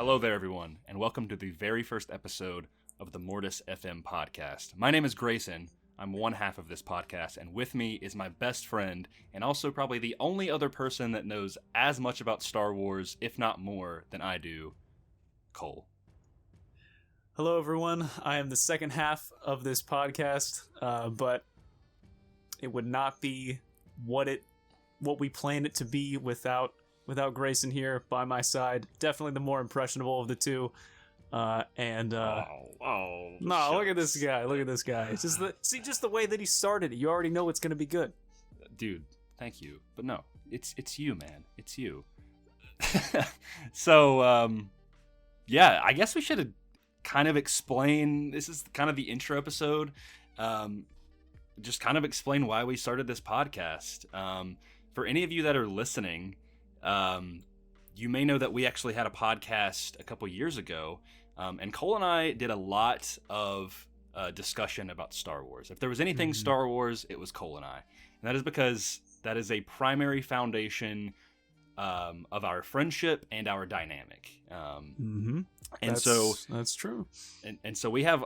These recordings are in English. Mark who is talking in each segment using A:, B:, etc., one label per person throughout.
A: Hello there, everyone, and welcome to the very first episode of the Mortis FM podcast. My name is Grayson. I'm one half of this podcast, and with me is my best friend, and also probably the only other person that knows as much about Star Wars, if not more, than I do, Cole.
B: Hello, everyone. I am the second half of this podcast, but it would not be what we planned it to be without Grayson here by my side. Definitely the more impressionable of the two. Look at this guy. Look at this guy. It's just the way that he started it. You already know it's going to be good.
A: Dude, thank you. But no, it's you, man. It's you. So, I guess we should kind of explain. This is kind of the intro episode. Just kind of explain why we started this podcast. For any of you that are listening, you may know that we actually had a podcast a couple years ago, and Cole and I did a lot of discussion about Star Wars. If there was anything Star Wars, it was Cole and I. And that is because that is a primary foundation of our friendship and our dynamic. And
B: that's true.
A: And so we have,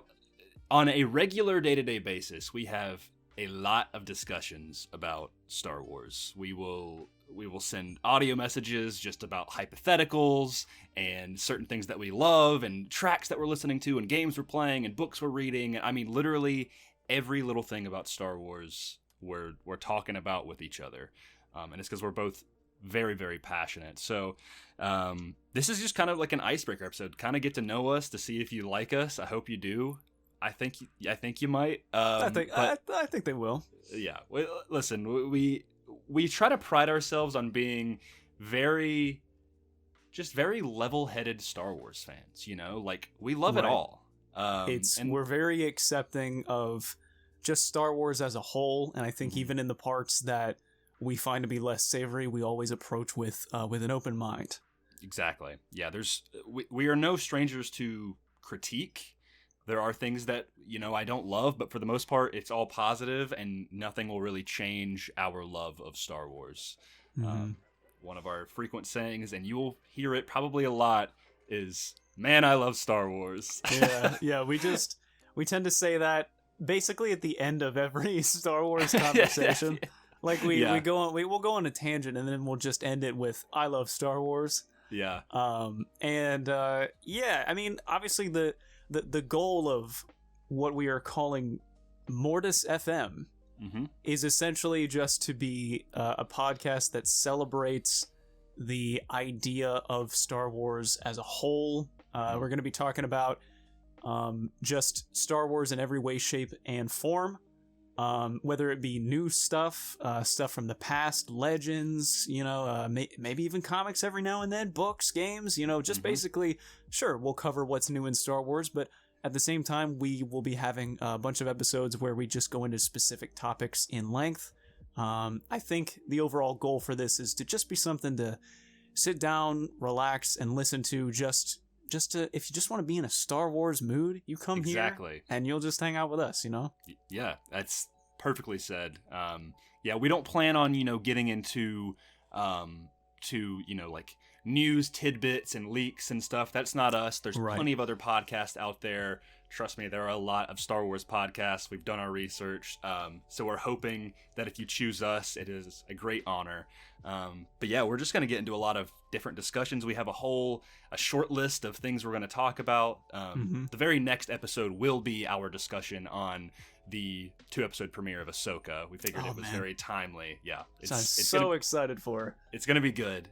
A: on a regular day-to-day basis, we have a lot of discussions about Star Wars. We will send audio messages just about hypotheticals and certain things that we love and tracks that we're listening to and games we're playing and books we're reading. I mean, literally every little thing about Star Wars we're talking about with each other. And it's because we're both very, very passionate. So this is just kind of like an icebreaker episode. Kind of get to know us to see if you like us. I hope you do. I think you might.
B: I think they will.
A: Yeah. Listen, we try to pride ourselves on being very level-headed Star Wars fans. You know, like we love it all.
B: We're very accepting of just Star Wars as a whole, and I think even in the parts that we find to be less savory, we always approach with an open mind.
A: Exactly. Yeah. We are no strangers to critique. There are things that, I don't love, but for the most part, it's all positive, and nothing will really change our love of Star Wars.
B: Mm-hmm.
A: One of our frequent sayings, and you will hear it probably a lot, is, "Man, I love Star Wars."
B: Yeah. We tend to say that basically at the end of every Star Wars conversation. Like we'll go on a tangent, and then we'll just end it with "I love Star Wars."
A: Yeah.
B: I mean, obviously the goal of what we are calling Mortis FM is essentially just to be a podcast that celebrates the idea of Star Wars as a whole. We're going to be talking about just Star Wars in every way, shape, and form, whether it be new stuff from the past, legends, maybe even comics every now and then, books, games, basically, sure, we'll cover what's new in Star Wars, but at the same time, we will be having a bunch of episodes where we just go into specific topics in length. I think the overall goal for this is to just be something to sit down, relax, and listen to if you just want to be in a Star Wars mood, you come here and you'll just hang out with us,
A: Yeah, that's perfectly said. We don't plan on, getting into, like news tidbits and leaks and stuff. That's not us. There's plenty of other podcasts out there. Trust me, there are a lot of Star Wars podcasts. We've done our research. So we're hoping that if you choose us, it is a great honor. We're just going to get into a lot of different discussions. We have a short list of things we're going to talk about. The very next episode will be our discussion on the 2-episode premiere of Ahsoka. We figured it was very timely. Yeah.
B: I'm so excited for it.
A: It's going to be good.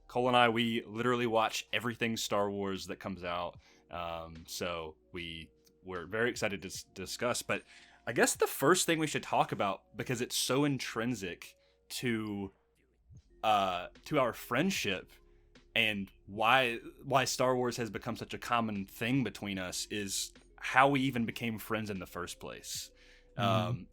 A: Cole and I, we literally watch everything Star Wars that comes out. So we're very excited to discuss. But I guess the first thing we should talk about, because it's so intrinsic to our friendship and why Star Wars has become such a common thing between us, is how we even became friends in the first place.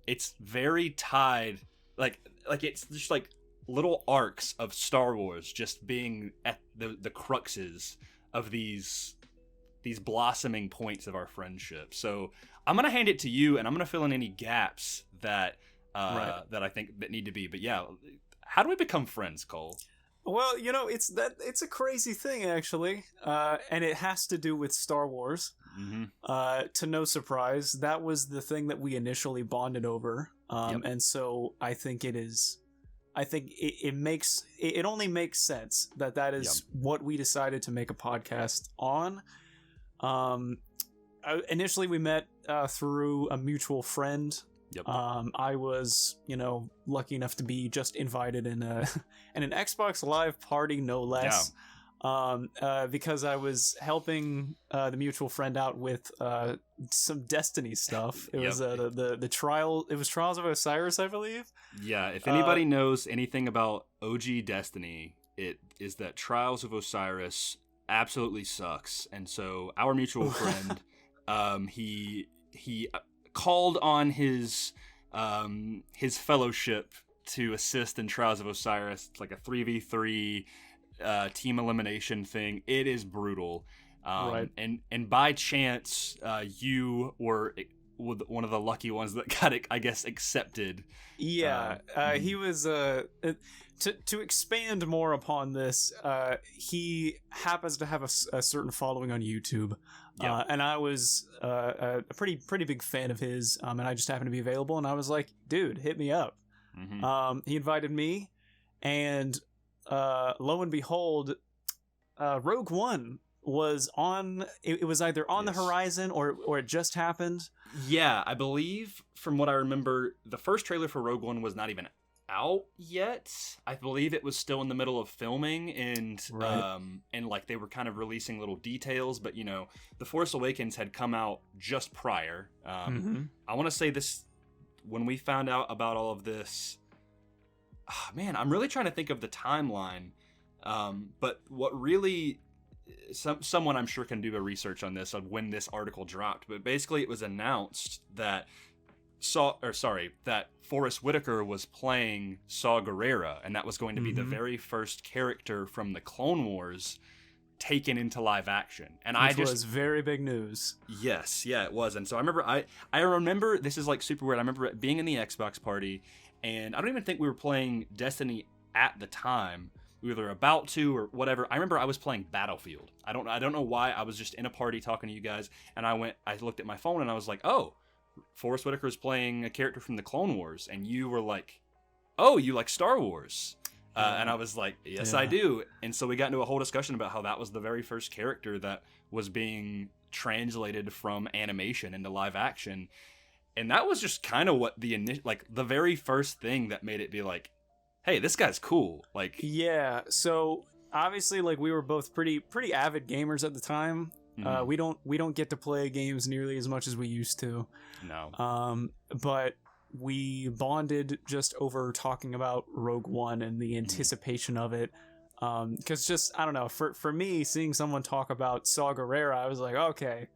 A: It's very tied, like it's just like little arcs of Star Wars just being at the cruxes of these blossoming points of our friendship. So I'm gonna hand it to you, and I'm gonna fill in any gaps that I think that need to be. But yeah, how do we become friends, Cole?
B: Well, it's a crazy thing actually, and it has to do with Star Wars. To no surprise, that was the thing that we initially bonded over, and so I think it is. I think it only makes sense that is what we decided to make a podcast on. Initially, we met through a mutual friend.
A: Yep.
B: I was, lucky enough to be just invited in an Xbox Live party, no less. Because I was helping the mutual friend out with some Destiny stuff. It was the trial. It was Trials of Osiris, I believe.
A: Yeah. If anybody knows anything about OG Destiny, it is that Trials of Osiris absolutely sucks. And so our mutual friend, he called on his fellowship to assist in Trials of Osiris. It's like a 3v3 team elimination thing. It is brutal.
B: Right.
A: And by chance, you were one of the lucky ones that got it, I guess, accepted.
B: Yeah. He was to expand more upon this, he happens to have a certain following on YouTube. And I was a pretty big fan of his, and I just happened to be available, and I was like, dude, hit me up. He invited me, and lo and behold, Rogue One was on. It was either on the horizon or it just happened.
A: Yeah, I believe from what I remember, the first trailer for Rogue One was not even out yet. I believe it was still in the middle of filming, and like they were kind of releasing little details, but The Force Awakens had come out just prior. I want to say this, when we found out about all of this, man, I'm really trying to think of the timeline, but what really, someone I'm sure can do a research on this, on when this article dropped, but basically it was announced that that Forrest Whitaker was playing Saw Gerrera, and that was going to be the very first character from the Clone Wars taken into live action. And
B: Which was very big news.
A: Yes, yeah, it was. And so I remember, this is like super weird, I remember being in the Xbox party, and I don't even think we were playing Destiny at the time. We were about to or whatever. I remember I was playing Battlefield. I don't know why. I was just in a party talking to you guys, and I looked at my phone and I was like, oh, Forrest Whitaker is playing a character from the Clone Wars, and you were like, oh, you like Star Wars? And I was like, yes, I do. And so we got into a whole discussion about how that was the very first character that was being translated from animation into live action. And that was just kind of what the very first thing that made it be like, hey, this guy's cool. Like,
B: yeah. So obviously, like, we were both pretty avid gamers at the time. We don't get to play games nearly as much as we used to.
A: No.
B: But we bonded just over talking about Rogue One and the anticipation of it. Because just, I don't know, for me, seeing someone talk about Saw Gerrera, I was like, okay,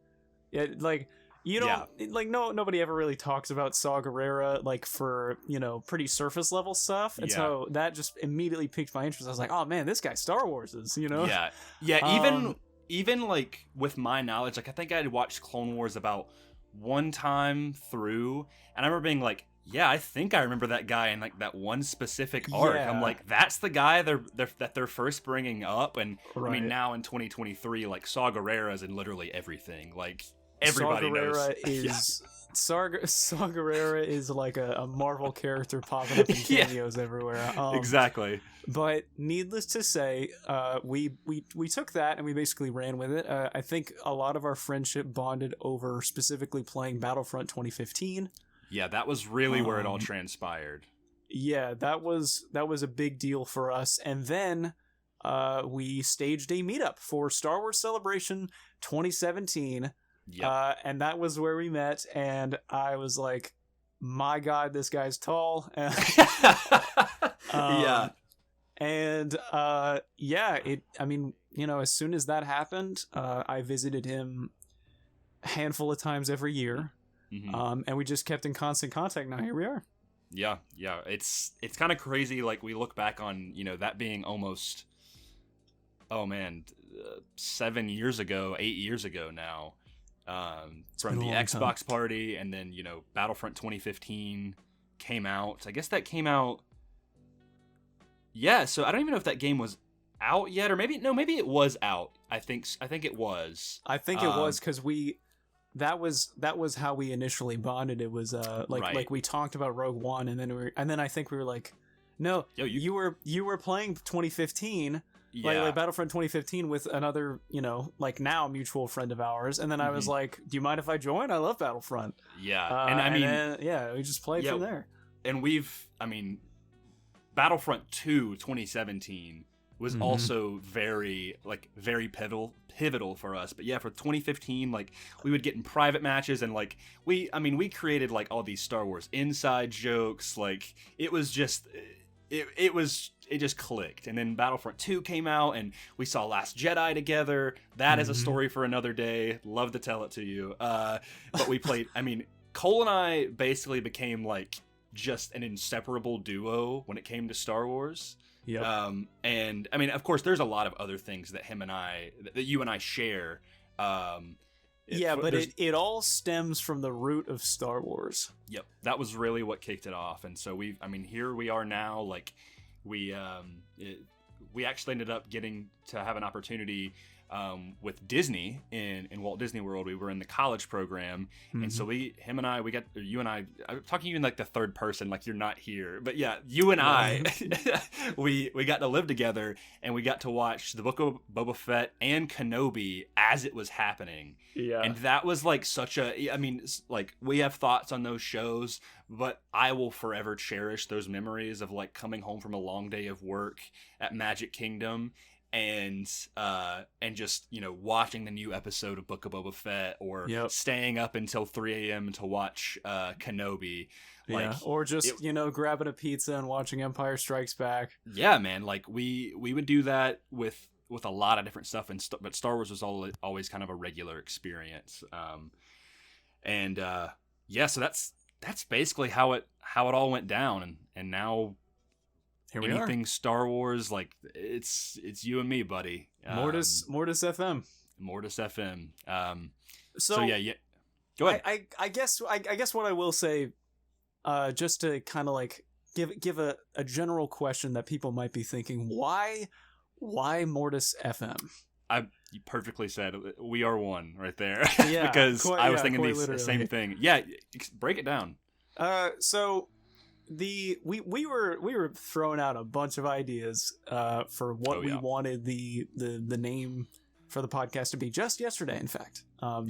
B: yeah, like, nobody ever really talks about Saw Gerrera, like, for, pretty surface level stuff. And so that just immediately piqued my interest. I was like, oh man, this guy Star Wars is,
A: Yeah. Yeah. Even like with my knowledge, like I think I had watched Clone Wars about one time through, and I remember being like, yeah, I think I remember that guy in like that one specific arc. I'm like, that's the guy they're first bringing up. And I mean, now in 2023, like Saw Gerrera is in literally everything. Like everybody knows. Saw
B: Gerrera is like a Marvel character popping up in cameos everywhere.
A: Exactly.
B: But needless to say, we took that and we basically ran with it. I think a lot of our friendship bonded over specifically playing Battlefront 2015.
A: Yeah, that was really where it all transpired.
B: Yeah, that was a big deal for us. And then we staged a meetup for Star Wars Celebration 2017.
A: Yep.
B: And that was where we met, and I was like, my God, this guy's tall.
A: Yeah.
B: And as soon as that happened, I visited him a handful of times every year. And we just kept in constant contact. Now here we are.
A: Yeah. It's kind of crazy. Like we look back on, that being almost, 7 years ago, 8 years ago now. From the Xbox party, and then Battlefront 2015 came out. I guess that came out Yeah, so I don't even know if that game was out yet, or maybe it was out. I think it was.
B: I think it was because that was how we initially bonded. It was like we talked about Rogue One, and then I think we were like, no, yo, you were playing 2015. Yeah. Like Battlefront 2015 with another, like now mutual friend of ours, and then I was like, "Do you mind if I join? I love Battlefront."
A: Yeah, and I mean,
B: we just played from there.
A: And Battlefront 2 2017 was also very pivotal for us. But yeah, for 2015, like we would get in private matches, and like we created like all these Star Wars inside jokes. Like it was just. It just clicked, and then Battlefront 2 came out, and we saw Last Jedi together. That is a story for another day. Love to tell it to you. But we played. Cole and I basically became like just an inseparable duo when it came to Star Wars.
B: Yeah.
A: And of course, there's a lot of other things that you and I share.
B: But it all stems from the root of Star Wars.
A: Yep, that was really what kicked it off, and so here we are now. Like we actually ended up getting to have an opportunity with Disney in Walt Disney World. We were in the college program, and so you and I, I'm talking even like the third person, like you're not here, but yeah, you and I, we got to live together, and we got to watch the Book of Boba Fett and Kenobi as it was happening.
B: Yeah,
A: and that was like like we have thoughts on those shows, but I will forever cherish those memories of like coming home from a long day of work at Magic Kingdom. And just watching the new episode of Book of Boba Fett, or staying up until 3 a.m. to watch Kenobi,
B: or just grabbing a pizza and watching Empire Strikes Back.
A: Yeah, man, like we would do that with a lot of different stuff, but Star Wars was always kind of a regular experience. So that's basically how it all went down, and now. Anything Star Wars, like it's you and me, buddy.
B: Mortis FM.
A: Mortis FM.
B: So
A: yeah. Go ahead.
B: I guess what I will say, just to kind of like give a general question that people might be thinking, why Mortis FM?
A: You perfectly said, we are one right there.
B: Yeah,
A: because I was thinking the same thing. Yeah, break it down.
B: So. We were throwing out a bunch of ideas for what we wanted the name for the podcast to be just yesterday, in fact. I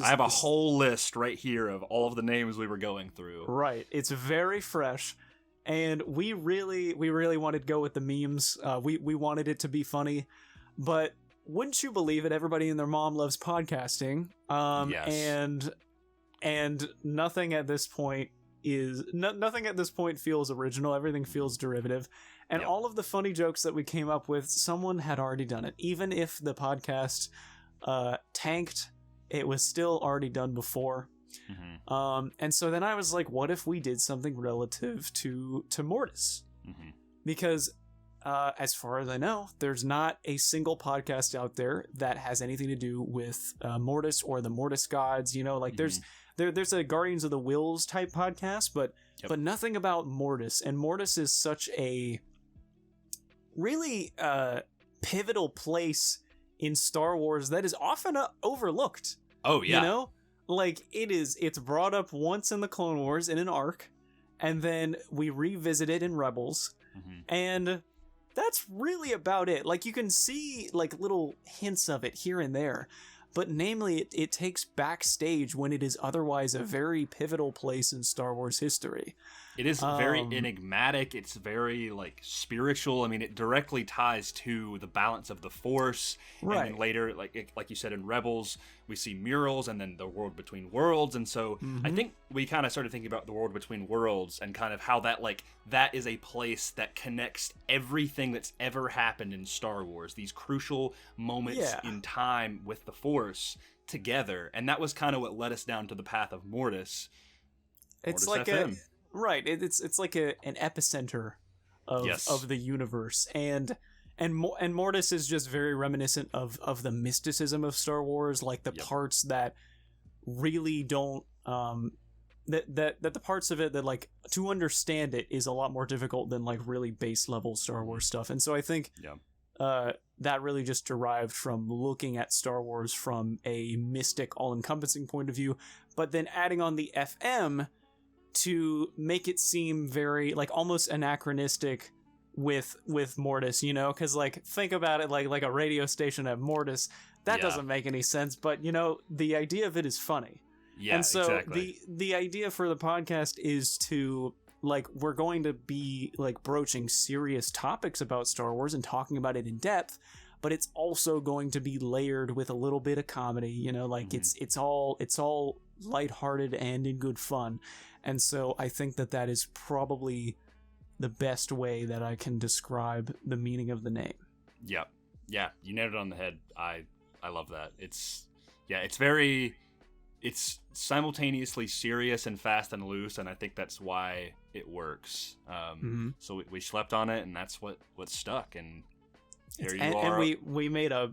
B: have a whole
A: list right here of all of the names we were going through.
B: Right, it's very fresh, and we really wanted to go with the memes. We wanted it to be funny, but wouldn't you believe it? Everybody and their mom loves podcasting.
A: Yes.
B: And nothing at this point feels original. Everything feels derivative, and all of the funny jokes that we came up with, someone had already done it. Even if the podcast tanked, it was still already done before. And so then I was like, what if we did something relative to Mortis? Because as far as I know, there's not a single podcast out there that has anything to do with Mortis or the Mortis gods. There's a Guardians of the Whills type podcast, but nothing about Mortis. And Mortis is such a really pivotal place in Star Wars that is often overlooked.
A: Oh yeah.
B: It's brought up once in the Clone Wars in an arc, and then we revisit it in Rebels, and that's really about it. Like, you can see like little hints of it here and there. But namely, it takes backstage when it is otherwise a very pivotal place in Star Wars history.
A: It is very enigmatic. It's very like spiritual. It directly ties to the balance of the Force.
B: Right.
A: And then later, like you said, in Rebels, we see murals, and then the World Between Worlds. And so I think we kind of started thinking about the World Between Worlds and kind of how that is a place that connects everything that's ever happened in Star Wars. These crucial moments in time with the Force together. And that was kind of what led us down to the path of Mortis.
B: It's
A: Mortis
B: like
A: FM.
B: Right, it's like an epicenter of the universe, and Mortis is just very reminiscent of the mysticism of Star Wars, like the parts that really don't that the parts of it that like to understand it is a lot more difficult than like really base level Star Wars stuff. And so I think that really just derived from looking at Star Wars from a mystic, all-encompassing point of view, but then adding on the FM to make it seem very like almost anachronistic with Mortis, you know, because like think about it like a radio station at Mortis, that doesn't make any sense, but you know the idea of it is funny. Yeah, and so exactly. the idea for the podcast is to like we're going to be like broaching serious topics about Star Wars and talking about it in depth, but it's also going to be layered with a little bit of comedy, you know, like it's all lighthearted and in good fun. And so I think that is probably the best way that I can describe the meaning of the name.
A: Yeah, you nailed it on the head. I love that. It's simultaneously serious and fast and loose, and I think that's why it works. So we slept on it, and that's what stuck. And here you are.
B: And we made a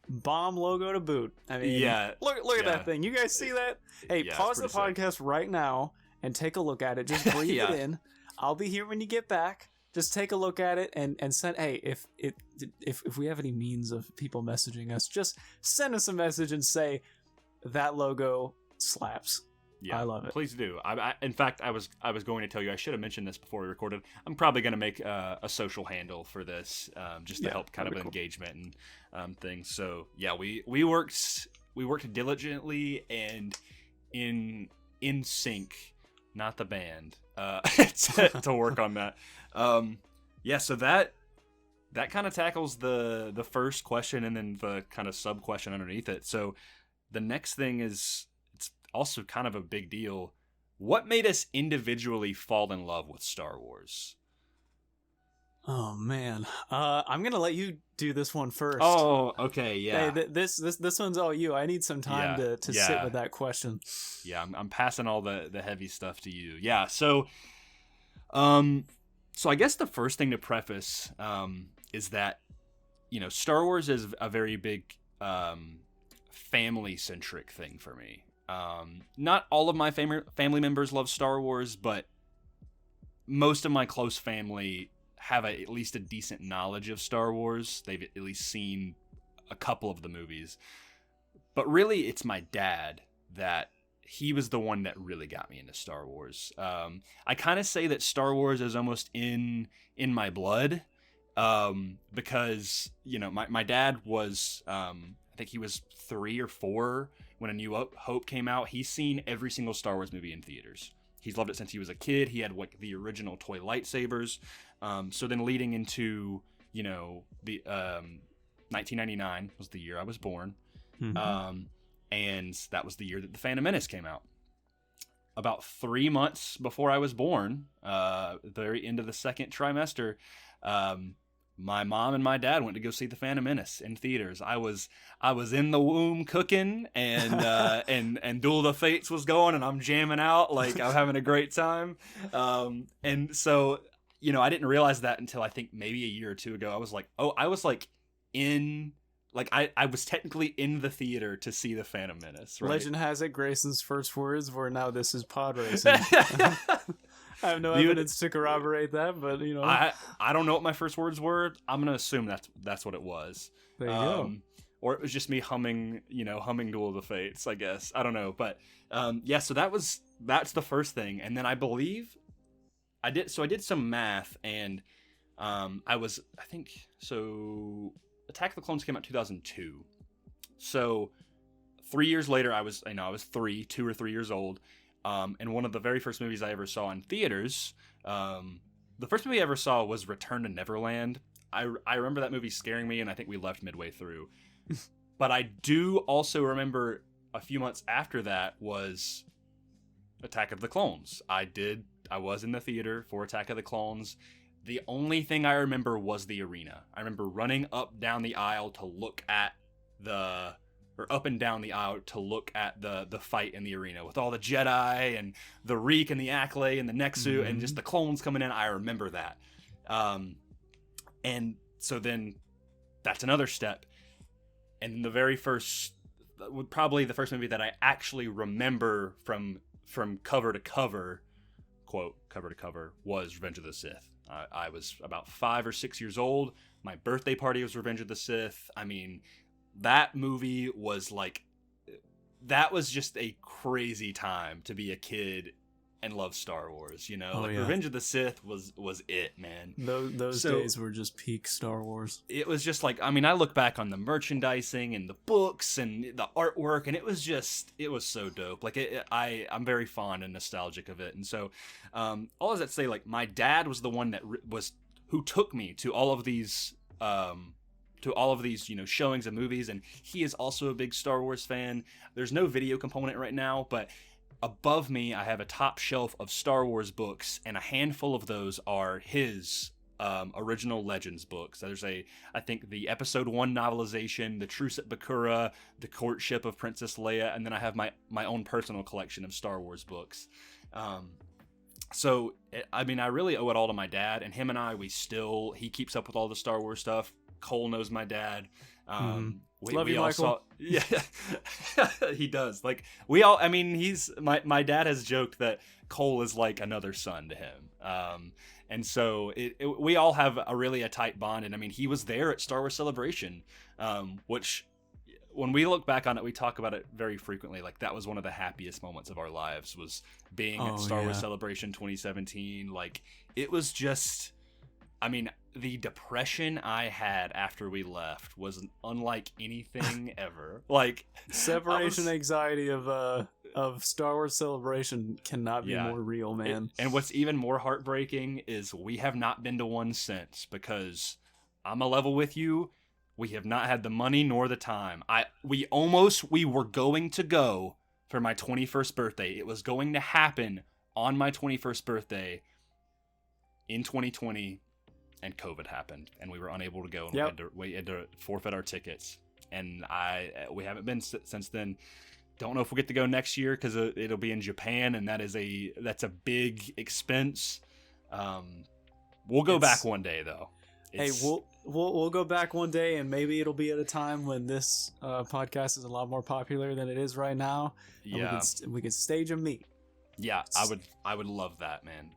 B: bomb logo to boot. I mean, look at that thing. You guys see that? Hey, pause the podcast right now and take a look at it. Just breathe it in. I'll be here when you get back. Just take a look at it and send. Hey, if we have any means of people messaging us, just send us a message and say that logo slaps. Yeah, I love it.
A: Please do. In fact, I was going to tell you. I should have mentioned this before we recorded. I'm probably going to make a social handle for this, just to help kind of engagement and things. So yeah, we worked diligently and in sync, not the band, to work on that. So that kind of tackles the first question and then the kind of sub question underneath it. So the next thing is, it's also kind of a big deal. What made us individually fall in love with Star Wars?
B: Oh man, I'm gonna let you do this one first.
A: Oh, okay, yeah.
B: Hey, this one's all you. I need some time to sit with that question.
A: Yeah, I'm passing all the heavy stuff to you. Yeah, so I guess the first thing to preface is that, you know, Star Wars is a very big family-centric thing for me. Not all of my family members love Star Wars, but most of my close family have at least a decent knowledge of Star Wars. They've at least seen a couple of the movies. But really, it's my dad that he was the one that really got me into Star Wars. I kind of say that Star Wars is almost in my blood, because, you know, my dad was, I think he was 3 or 4 when A New Hope came out. He's seen every single Star Wars movie in theaters. He's loved it since he was a kid. He had like the original toy lightsabers. So then leading into, you know, the 1999 was the year I was born. And that was the year that The Phantom Menace came out. About 3 months before I was born, the very end of the second trimester, my mom and my dad went to go see The Phantom Menace in theaters. I was in the womb cooking, and and Duel of the Fates was going, and I'm jamming out like I'm having a great time. And so, you know, I didn't realize that until I think maybe a year or two ago. I was like, I was technically in the theater to see The Phantom Menace, right?
B: Legend has it Grayson's first words were, "Now this is pod racing." I have no evidence to corroborate that, but, you know.
A: I don't know what my first words were. I'm going to assume that's what it was.
B: There you go.
A: Or it was just me humming Duel of the Fates, I guess. I don't know. But, so that's the first thing. And then I believe I did some math, and Attack of the Clones came out in 2002. So 3 years later, I was 2 or 3 years old. And one of the very first movies I ever saw in theaters, the first movie I ever saw was Return to Neverland. I remember that movie scaring me, and I think we left midway through. But I do also remember a few months after that was Attack of the Clones. I was in the theater for Attack of the Clones. The only thing I remember was the arena. I remember running up and down the aisle to look at the fight in the arena with all the Jedi and the Reek and the Acklay and the Nexu and just the clones coming in. I remember that. And so then that's another step. And probably the first movie that I actually remember from from cover to cover, quote, cover to cover, was Revenge of the Sith. I was about 5 or 6 years old. My birthday party was Revenge of the Sith. I mean, that movie was like, that was just a crazy time to be a kid and love Star Wars, you know?
B: Oh,
A: like,
B: yeah.
A: Revenge of the Sith was it, man.
B: Those days were just peak Star Wars.
A: It was just like, I mean, I look back on the merchandising and the books and the artwork, and it was so dope. Like, I'm very fond and nostalgic of it. And so, all of that to say, like, my dad was the one that who took me to all of these, you know, showings of movies, and he is also a big Star Wars fan. There's no video component right now, but above me, I have a top shelf of Star Wars books, and a handful of those are his original Legends books. There's I think the Episode 1 novelization, the Truce at Bakura, the Courtship of Princess Leia, and then I have my own personal collection of Star Wars books. So, I mean, I really owe it all to my dad, and him and I, he keeps up with all the Star Wars stuff. Cole knows my dad.
B: Love you, Michael.
A: Yeah, he does. Like, I mean, my dad has joked that Cole is like another son to him. And so we all have a tight bond. And I mean, he was there at Star Wars Celebration, which when we look back on it, we talk about it very frequently. Like, that was one of the happiest moments of our lives, was being at Star Wars Celebration 2017. Like, it was just, I mean, the depression I had after we left was unlike anything ever. Like,
B: separation anxiety of Star Wars Celebration cannot be more real, man.
A: And what's even more heartbreaking is we have not been to one since, because I'm a level with you. We have not had the money nor the time. We were going to go for my 21st birthday. It was going to happen on my 21st birthday in 2020. And COVID happened, and we were unable to go, and we had to forfeit our tickets. And we haven't been since then. Don't know if we'll get to go next year, because it'll be in Japan, and that's a big expense. We'll go back one day, though.
B: We'll go back one day, and maybe it'll be at a time when this podcast is a lot more popular than it is right now.
A: Yeah,
B: we could stage a meet.
A: Yeah, I would love that, man.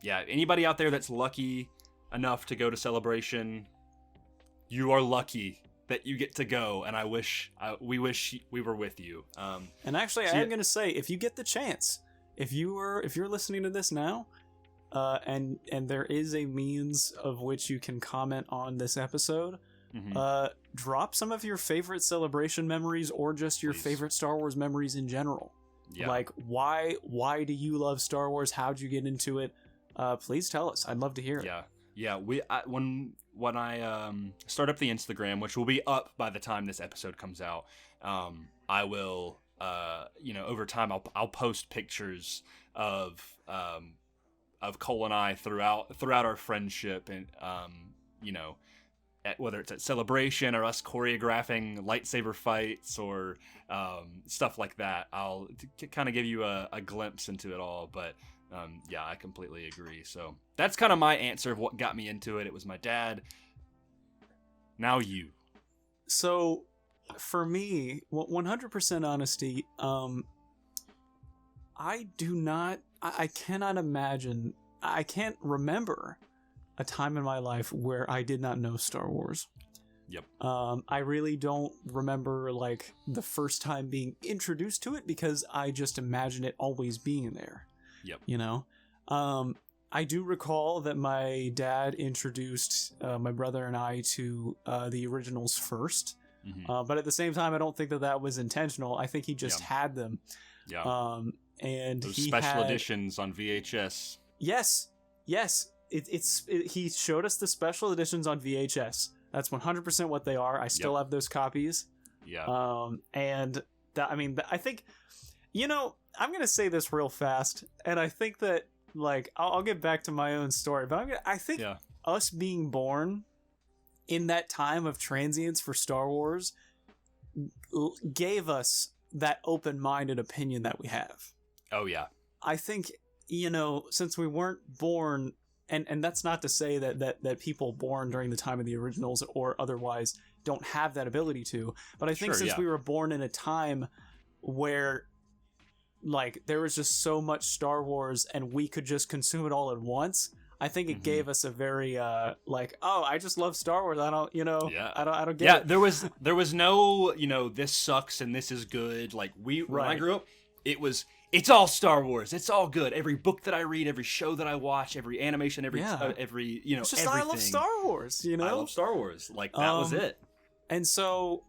A: Yeah, anybody out there that's lucky enough to go to Celebration, you are lucky that you get to go, and we wish we were with you.
B: And actually, I am going to say, if you get the chance, if you're listening to this now, and there is a means of which you can comment on this episode, drop some of your favorite Celebration memories, or just your favorite Star Wars memories in general.
A: Yeah.
B: Like, why do you love Star Wars? How'd you get into it? Please tell us. I'd love to hear it.
A: Yeah, when I start up the Instagram, which will be up by the time this episode comes out, I will, over time I'll post pictures of Cole and I throughout our friendship, and whether it's at Celebration or us choreographing lightsaber fights or stuff like that. I'll kind of give you a glimpse into it all, but. I completely agree. So that's kind of my answer of what got me into it. It was my dad. Now you.
B: So for me, 100% honesty, I cannot imagine, I can't remember a time in my life where I did not know Star Wars.
A: Yep.
B: I really don't remember like the first time being introduced to it, because I just imagine it always being there.
A: Yep.
B: You know, I do recall that my dad introduced my brother and I to the originals first, but at the same time, I don't think that was intentional. I think he just had them.
A: Yeah.
B: And
A: those special editions on VHS.
B: Yes. He showed us the special editions on VHS. That's 100% what they are. I still have those copies.
A: Yeah.
B: And that, I mean, I think, I'm going to say this real fast, and I think that, like, I'll get back to my own story, but I think us being born in that time of transience for Star Wars gave us that open-minded opinion that we have.
A: Oh, yeah.
B: I think, since we weren't born, and that's not to say that people born during the time of the originals or otherwise don't have that ability to, but I think since we were born in a time where like there was just so much Star Wars and we could just consume it all at once. I think it gave us a very like, oh, I just love Star Wars. I don't, I don't get it.
A: There was no, this sucks and this is good. Like when I grew up, it's all Star Wars. It's all good. Every book that I read, every show that I watch, every animation, every
B: it's just,
A: everything.
B: I love Star Wars.
A: I love Star Wars. Like that was it.
B: And so,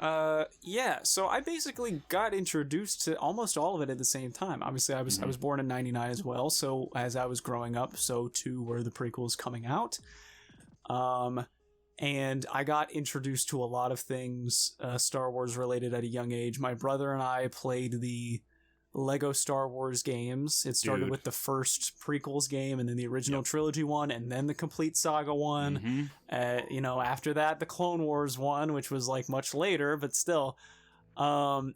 B: so I basically got introduced to almost all of it at the same time. Obviously, I was born in '99 as well. So as I was growing up, so too were the prequels coming out. And I got introduced to a lot of things Star Wars related at a young age. My brother and I played the Lego Star Wars games. It started with the first prequels game, and then the original trilogy one, and then the complete saga one. After that, the Clone Wars one, which was like much later, but still. Seeing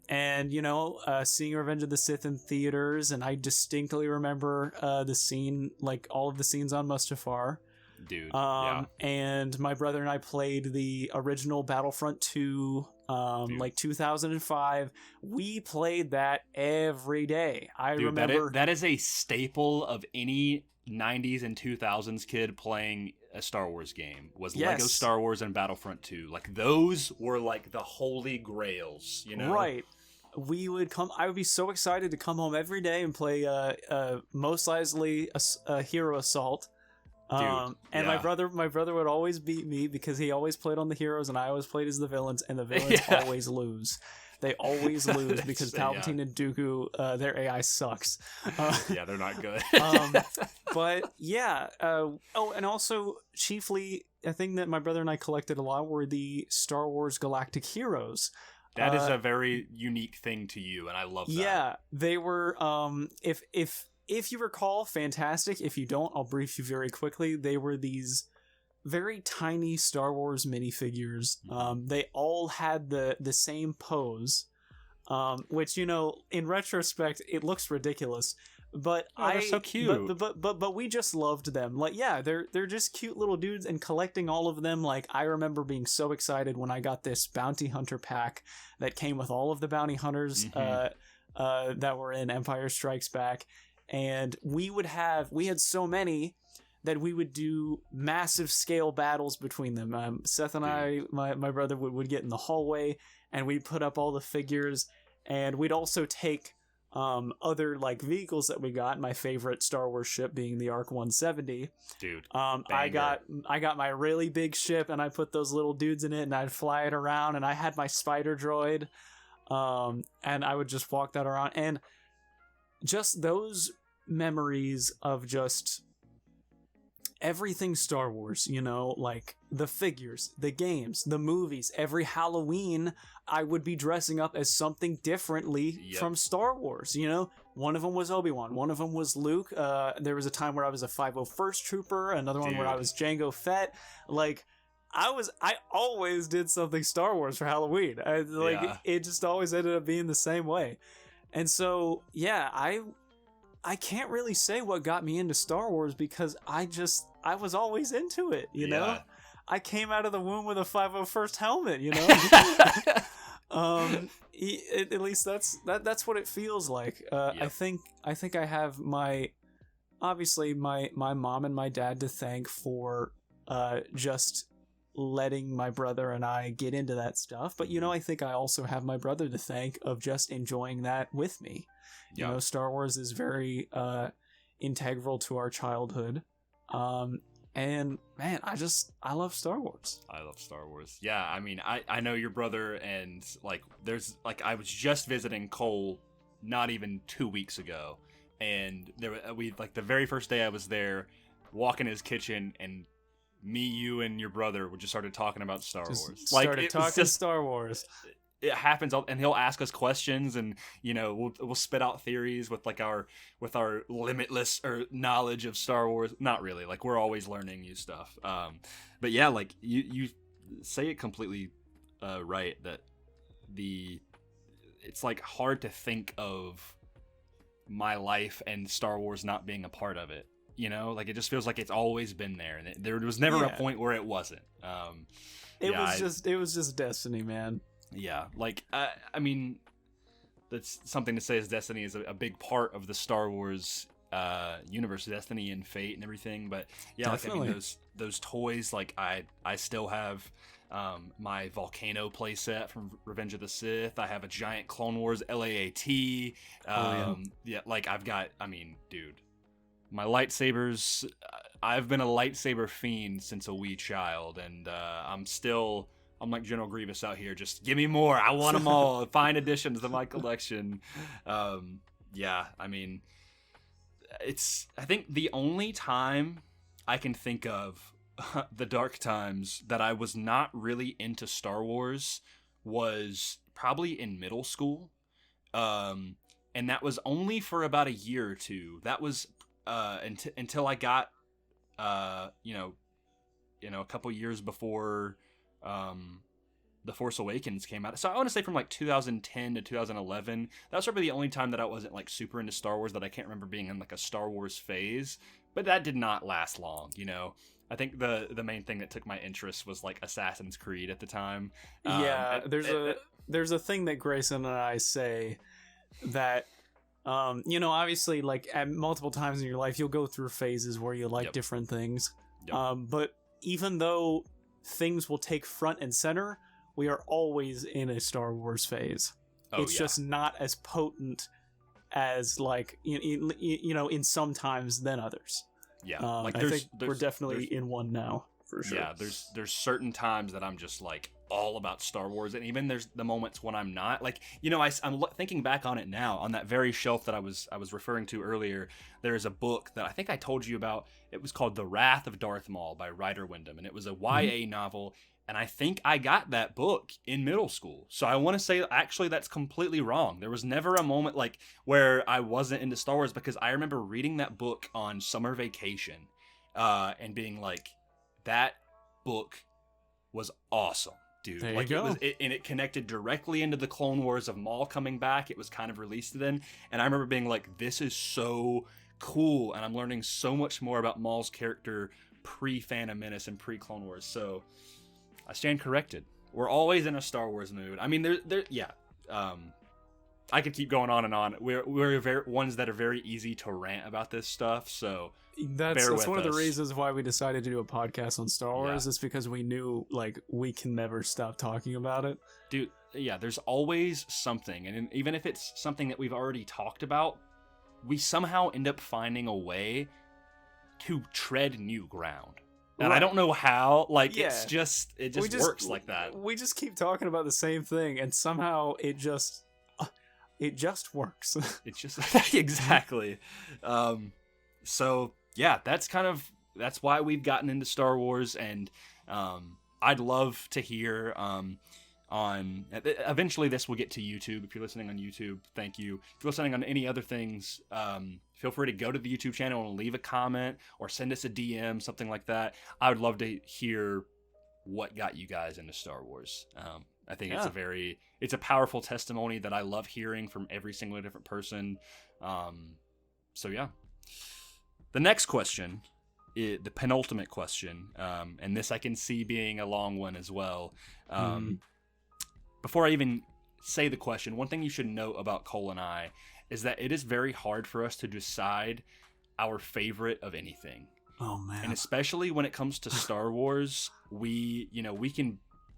B: Revenge of the Sith in theaters, and I distinctly remember the scene, like all of the scenes on Mustafar. And my brother and I played the original Battlefront 2, like 2005. We played that every day. I remember
A: that is a staple of any 90s and 2000s kid playing a Star Wars game. Lego Star Wars and Battlefront 2. Like those were like the holy grails,
B: Right. I would be so excited to come home every day and play most likely a Hero Assault. My brother would always beat me because he always played on the heroes and I always played as the villains, and the villains always lose. They always lose because Palpatine and Dooku, their AI sucks.
A: They're not good.
B: And also chiefly a thing that my brother and I collected a lot were the Star Wars Galactic Heroes.
A: That is a very unique thing to you, and I love that.
B: Yeah, they were if you recall, fantastic. If you don't, I'll brief you very quickly. They were these very tiny Star Wars minifigures. They all had the same pose, which, in retrospect, it looks ridiculous. But
A: they're so cute.
B: But we just loved them. Like, yeah, they're just cute little dudes, and collecting all of them. Like, I remember being so excited when I got this bounty hunter pack that came with all of the bounty hunters that were in Empire Strikes Back. And we had so many that we would do massive scale battles between them. Seth and I, my brother, would get in the hallway and we'd put up all the figures, and we'd also take other like vehicles that we got. My favorite Star Wars ship being the Arc 170. I got my really big ship, and I put those little dudes in it, and I'd fly it around, and I had my spider droid, and I would just walk that around, and just those memories of just everything Star Wars, like the figures, the games, the movies. Every Halloween, I would be dressing up as something differently from Star Wars. One of them was Obi-Wan, one of them was Luke. There was a time where I was a 501st Trooper, another one where I was Jango Fett. Like, I always did something Star Wars for Halloween. It just always ended up being the same way. And so, I can't really say what got me into Star Wars because I was always into it, you know? I came out of the womb with a 501st helmet, At least that's what it feels like. I think I have my mom and my dad to thank for just letting my brother and I get into that stuff. But, I think I also have my brother to thank of just enjoying that with me. Star Wars is very integral to our childhood. And man, I love Star Wars.
A: I love Star Wars. Yeah, I mean, I know your brother, and I was just visiting Cole not even 2 weeks ago, and the very first day I was there, walk in his kitchen, and me, you, and your brother just started talking about Star Wars.
B: Star Wars.
A: It happens, and he'll ask us questions, and we'll spit out theories with our limitless knowledge of Star Wars. Not really, like we're always learning new stuff. But yeah, like you say it completely right, that it's like hard to think of my life and Star Wars not being a part of it. Like it just feels like it's always been there, and there was never a point where it wasn't.
B: It was just destiny, man.
A: Yeah, like I mean, that's something to say, is Destiny is a big part of the Star Wars universe, Destiny and Fate and everything. But yeah,
B: Definitely.
A: like I mean those toys, like I still have my Volcano playset from Revenge of the Sith. I have a giant Clone Wars LAAT. Yeah, like I've got, I mean, dude, my lightsabers, I've been a lightsaber fiend since a wee child, and I'm like General Grievous out here. Just give me more. I want them all. Fine additions to my collection. Yeah, I mean, I think the only time I can think of the dark times that I was not really into Star Wars was probably in middle school. And that was only for about a year or two. That was until I got a couple years before The Force Awakens came out. So I want to say from like 2010 to 2011. That was probably the only time that I wasn't like super into Star Wars, that I can't remember being in like a Star Wars phase. But that did not last long, you know. I think the main thing that took my interest was like Assassin's Creed at the time.
B: Yeah, there's a thing that Grayson and I say that obviously, like at multiple times in your life you'll go through phases where you like different things. But even though things will take front and center, we are always in a Star Wars phase. It's just not as potent as like in some times than others.
A: Yeah,
B: like I think we're definitely in one now, for sure.
A: Yeah, there's certain times that I'm just like all about Star Wars, and even there's the moments when I'm not. Like, I'm thinking back on it now, on that very shelf that I was referring to earlier. There is a book that I think I told you about. It was called The Wrath of Darth Maul by Ryder Wyndham, and it was a YA novel. And I think I got that book in middle school. So I want to say, actually, that's completely wrong. There was never a moment like where I wasn't into Star Wars, because I remember reading that book on summer vacation and being like, that book was awesome, dude.
B: There
A: like
B: you go.
A: And it connected directly into the Clone Wars of Maul coming back. It was kind of released then. And I remember being like, this is so cool. And I'm learning so much more about Maul's character pre-Phantom Menace and pre-Clone Wars. So I stand corrected. We're always in a Star Wars mood. I mean, I could keep going on and on. We're very ones that are very easy to rant about this stuff. So
B: that's one of the reasons why we decided to do a podcast on Star Wars. Is because we knew like we can never stop talking about it,
A: dude. Yeah, there's always something, and even if it's something that we've already talked about, we somehow end up finding a way to tread new ground. And I don't know how, like, it just works like that.
B: We just keep talking about the same thing, and somehow it just works.
A: It's just, exactly. So, yeah, that's why we've gotten into Star Wars, and I'd love to hear eventually this will get to YouTube. If you're listening on YouTube, thank you. If you're listening on any other things, feel free to go to the YouTube channel and leave a comment or send us a DM, something like that. I would love to hear what got you guys into Star Wars. I think it's a powerful testimony that I love hearing from every single different person. So yeah. The next question, the penultimate question, and this I can see being a long one as well. Before I even say the question, one thing you should know about Cole and I is that it is very hard for us to decide our favorite of anything.
B: Oh man.
A: And especially when it comes to Star Wars, we can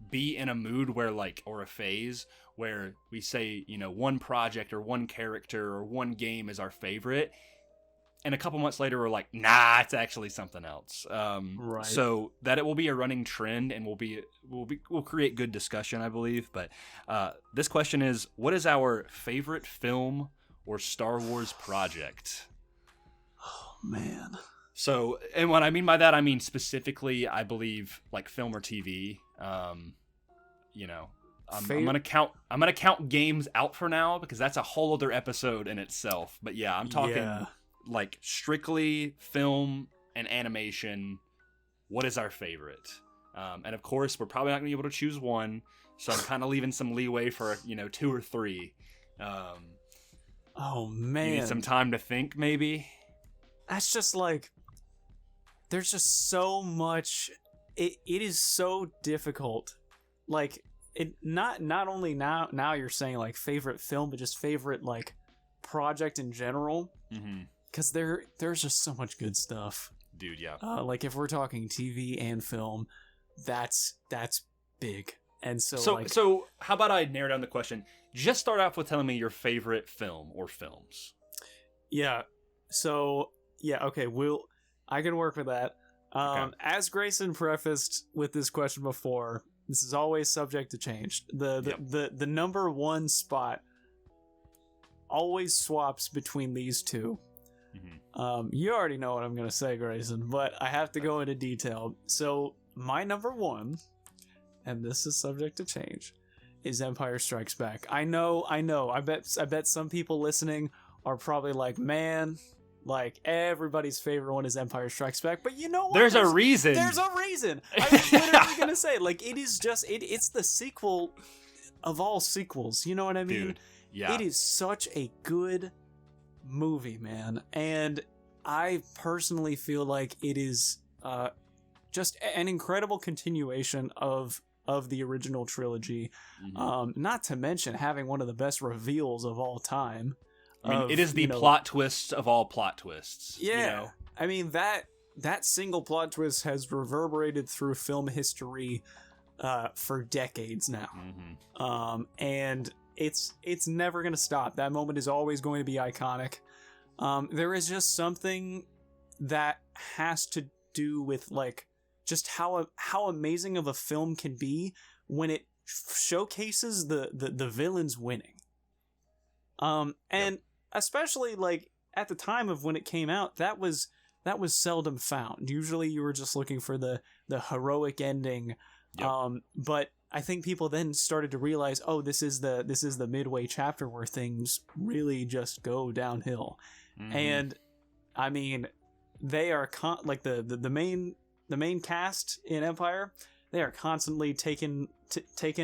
A: be in a mood where or a phase where we say, one project or one character or one game is our favorite. And a couple months later, we're like, nah, it's actually something else.
B: Right.
A: So that it will be a running trend, and we'll create good discussion, I believe. But this question is, what is our favorite film or Star Wars project?
B: Oh man.
A: So, and what I mean by that, I mean specifically, I believe like film or TV. I'm gonna count games out for now, because that's a whole other episode in itself. But yeah, I'm talking like strictly film and animation. What is our favorite? And of course, we're probably not gonna be able to choose one, so I'm kind of leaving some leeway for 2 or 3.
B: Oh man,
A: you need some time to think, maybe.
B: That's just like, there's just so much. It is so difficult. Like, it not only now you're saying like favorite film, but just favorite like project in general. Because there's just so much good stuff,
A: dude. Yeah.
B: Like if we're talking TV and film, that's big. And
A: so how about I narrow down the question? Just start off with telling me your favorite film or films.
B: Yeah. So yeah, okay. I can work with that.
A: Okay.
B: As Grayson prefaced with this question before, this is always subject to change. The number one spot always swaps between these two. You already know what I'm gonna say, Grayson, but I have to go into detail. So my number one, and this is subject to change, is Empire Strikes Back. I know. I bet some people listening are probably like, man, like everybody's favorite one is Empire Strikes Back. But you know what?
A: There's a reason.
B: There's a reason. I was literally gonna say, like, it is just it's the sequel of all sequels. You know what I mean?
A: Dude, yeah.
B: It is such a good movie, man, and I personally feel like it is just an incredible continuation of the original trilogy. Not to mention having one of the best reveals of all time.
A: I mean, it is the plot twist of all plot twists.
B: Yeah,
A: you know?
B: I mean that single plot twist has reverberated through film history for decades now, and it's never gonna stop. That moment is always going to be iconic. There is just something that has to do with like just how amazing of a film can be when it showcases the villains winning. And especially like at the time of when it came out, that was seldom found. Usually you were just looking for the heroic ending. But I think people then started to realize, oh, this is the midway chapter where things really just go downhill. And I mean, they are the main cast in Empire. They are constantly taking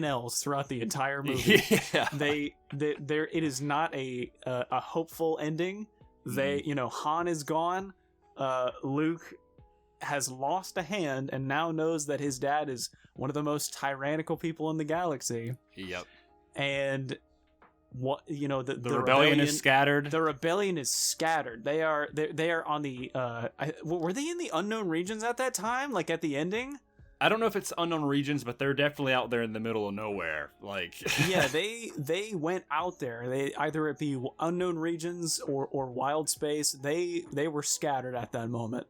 B: L's throughout the entire movie.
A: Yeah.
B: It is not a hopeful ending. Han is gone. Luke has lost a hand and now knows that his dad is one of the most tyrannical people in the galaxy.
A: Yep.
B: And the
A: rebellion is scattered.
B: The rebellion is scattered. They are on the were they in the unknown regions at that time? Like at the ending?
A: I don't know if it's unknown regions, but they're definitely out there in the middle of nowhere. Like
B: yeah, they went out there. They either it be unknown regions or wild space. They were scattered at that moment.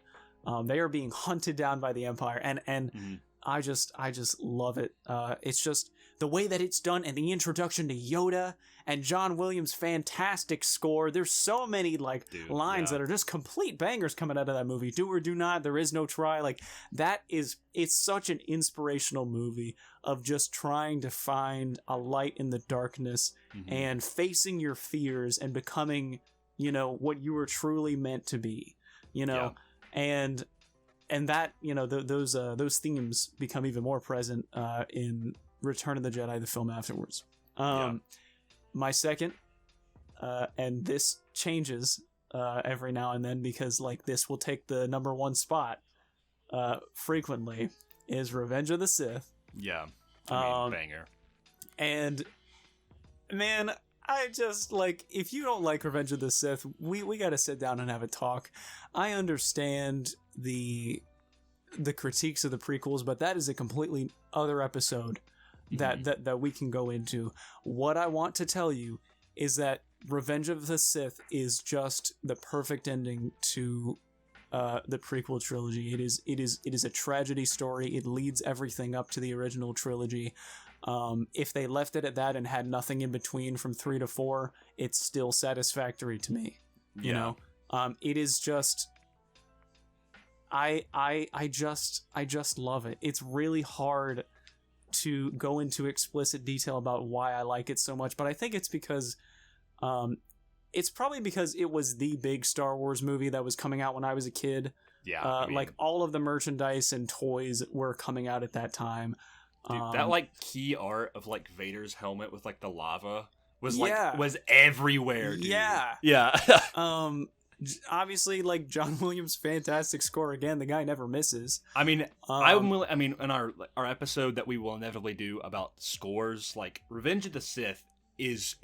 B: They are being hunted down by the Empire, and I just love it. It's just the way that it's done, and the introduction to Yoda and John Williams' fantastic score. There's so many lines that are just complete bangers coming out of that movie. Do or do not, there is no try. Like it's such an inspirational movie of just trying to find a light in the darkness and facing your fears and becoming, what you were truly meant to be. And that those themes become even more present in Return of the Jedi, the film afterwards. My second, and this changes every now and then because this will take the number one spot frequently, is Revenge of the Sith.
A: Yeah, banger.
B: And man, I just if you don't like Revenge of the Sith, we got to sit down and have a talk. I understand the critiques of the prequels, but that is a completely other episode that we can go into. What I want to tell you is that Revenge of the Sith is just the perfect ending to the prequel trilogy. It is a tragedy story. It leads everything up to the original trilogy. If they left it at that and had nothing in between from 3 to 4, it's still satisfactory to me. You know, it is just. I just love it. It's really hard to go into explicit detail about why I like it so much, but I think it's because it's probably because it was the big Star Wars movie that was coming out when I was a kid. Yeah, all of the merchandise and toys were coming out at that time.
A: Dude, that key art of Vader's helmet with the lava was was everywhere, dude.
B: Yeah.
A: Yeah.
B: obviously, like, John Williams' fantastic score again. The guy never misses.
A: I mean, in our episode that we will inevitably do about scores, like Revenge of the Sith is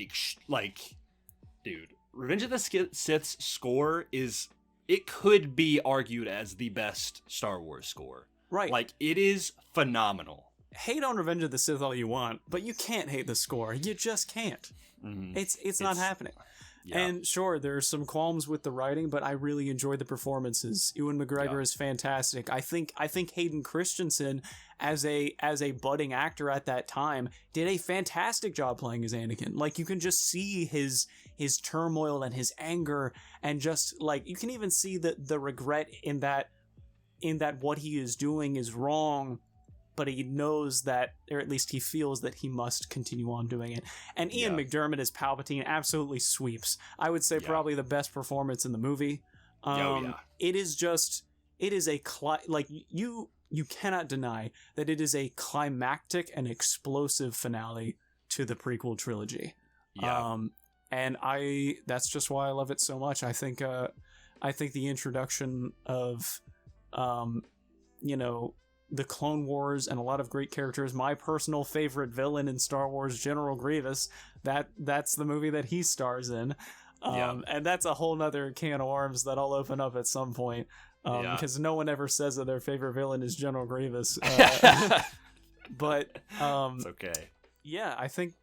A: dude, Revenge of the Sith's score is, it could be argued as the best Star Wars score.
B: Right.
A: Like, it is phenomenal.
B: Hate on Revenge of the Sith all you want, but you can't hate the score. You just can't. Mm-hmm. It's not happening. Yeah. And sure, there's some qualms with the writing, but I really enjoyed the performances. Ewan McGregor is fantastic. I think Hayden Christensen, as a budding actor at that time, did a fantastic job playing as Anakin. Like, you can just see his turmoil and his anger, and just like you can even see the regret in that what he is doing is wrong, but he knows that, or at least he feels that he must continue on doing it. And Ian McDiarmid as Palpatine absolutely sweeps. I would say probably the best performance in the movie. It is you cannot deny that it is a climactic and explosive finale to the prequel trilogy. Yeah. And that's just why I love it so much. I think the introduction of, the Clone Wars and a lot of great characters. My personal favorite villain in Star Wars, General Grievous, that's the movie that he stars in. And that's a whole nother can of worms that I'll open up at some point. Because no one ever says that their favorite villain is General Grievous. But
A: it's okay.
B: Yeah, I think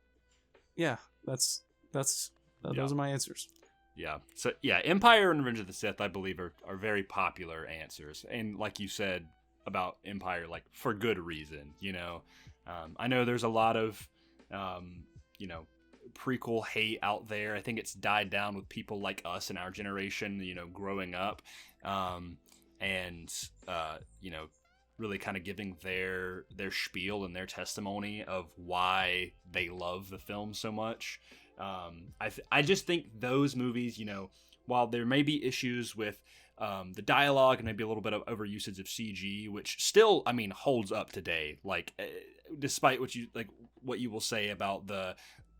B: those are my answers.
A: Yeah. So yeah, Empire and Revenge of the Sith, I believe, are very popular answers. And like you said about Empire, like, for good reason, I know there's a lot of prequel hate out there. I think it's died down with people like us in our generation, growing up, and really kind of giving their spiel and their testimony of why they love the film so much. I just think those movies, while there may be issues with the dialogue and maybe a little bit of overusage of CG, which still, holds up today. Like, despite what you will say about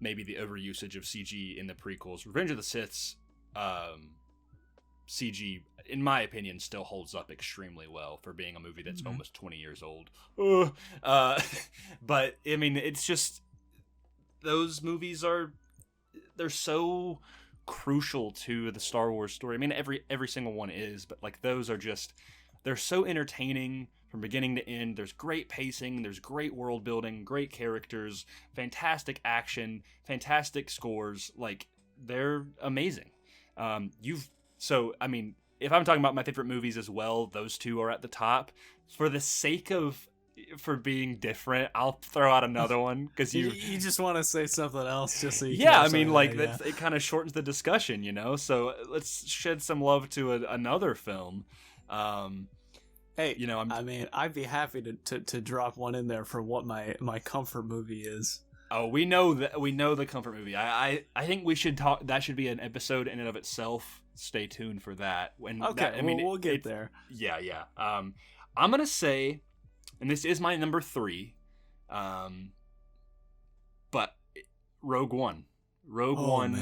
A: maybe the overusage of CG in the prequels, Revenge of the Sith's CG, in my opinion, still holds up extremely well for being a movie that's almost 20 years old. But it's just, those movies they're so crucial to the Star Wars story. Every single one is, but like, those are just, they're so entertaining from beginning to end. There's great pacing, there's great world building, great characters, fantastic action, fantastic scores. Like, they're amazing. If I'm talking about my favorite movies as well, those two are at the top. For being different, I'll throw out another one, because you
B: just want to say something else just so you
A: it kind of shortens the discussion, so let's shed some love to another film.
B: I'd be happy to drop one in there for what my comfort movie is.
A: Oh, we know the comfort movie. I think we should talk, that should be an episode in and of itself. Stay tuned for that.
B: We'll get there.
A: Yeah. I'm gonna say, and this is my number 3, but Rogue One. Rogue One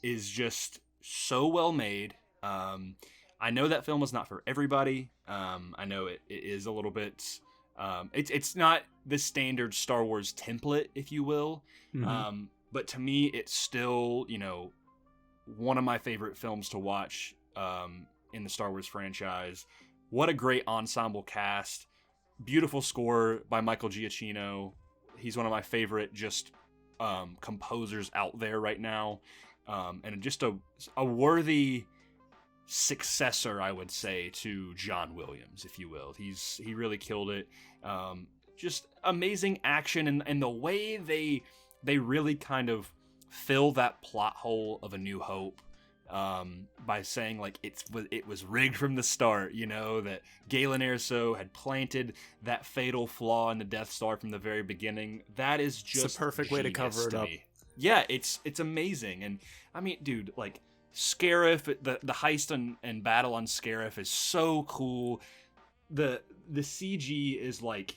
A: is just so well made. I know that film is not for everybody. I know it is a little bit. It's not the standard Star Wars template, if you will. Mm-hmm. But to me, it's still, one of my favorite films to watch in the Star Wars franchise. What a great ensemble cast. Beautiful score by Michael Giacchino. He's one of my favorite composers out there right now. And just a worthy successor, I would say, to John Williams, if you will. He really killed it. Just amazing action, and the way they really kind of fill that plot hole of A New Hope, by saying, like, it was rigged from the start, that Galen Erso had planted that fatal flaw in the Death Star from the very beginning. That is just
B: it's a perfect way to cover it up.
A: Yeah, it's amazing. And dude, like, Scarif, the heist and battle on Scarif is so cool. The CG is, like,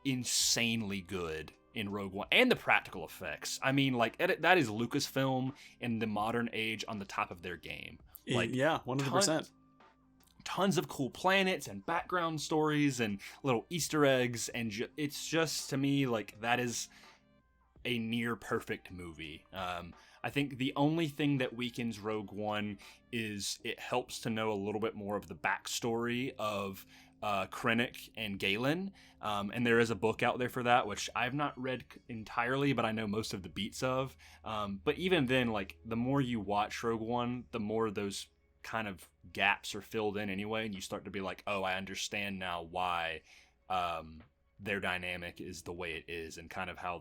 A: insanely good in Rogue One, and the practical effects. I mean, like that is Lucasfilm in the modern age on the top of their game. Like,
B: yeah, 100%.
A: Tons of cool planets and background stories and little Easter eggs, and it's just, to me, like, that is a near perfect movie. I think the only thing that weakens Rogue One is it helps to know a little bit more of the backstory of Krennic and Galen, and there is a book out there for that, which I've not read entirely, but I know most of the beats of. But even then, like, the more you watch Rogue One, the more those kind of gaps are filled in anyway, and you start to be like, oh, I understand now why their dynamic is the way it is, and kind of how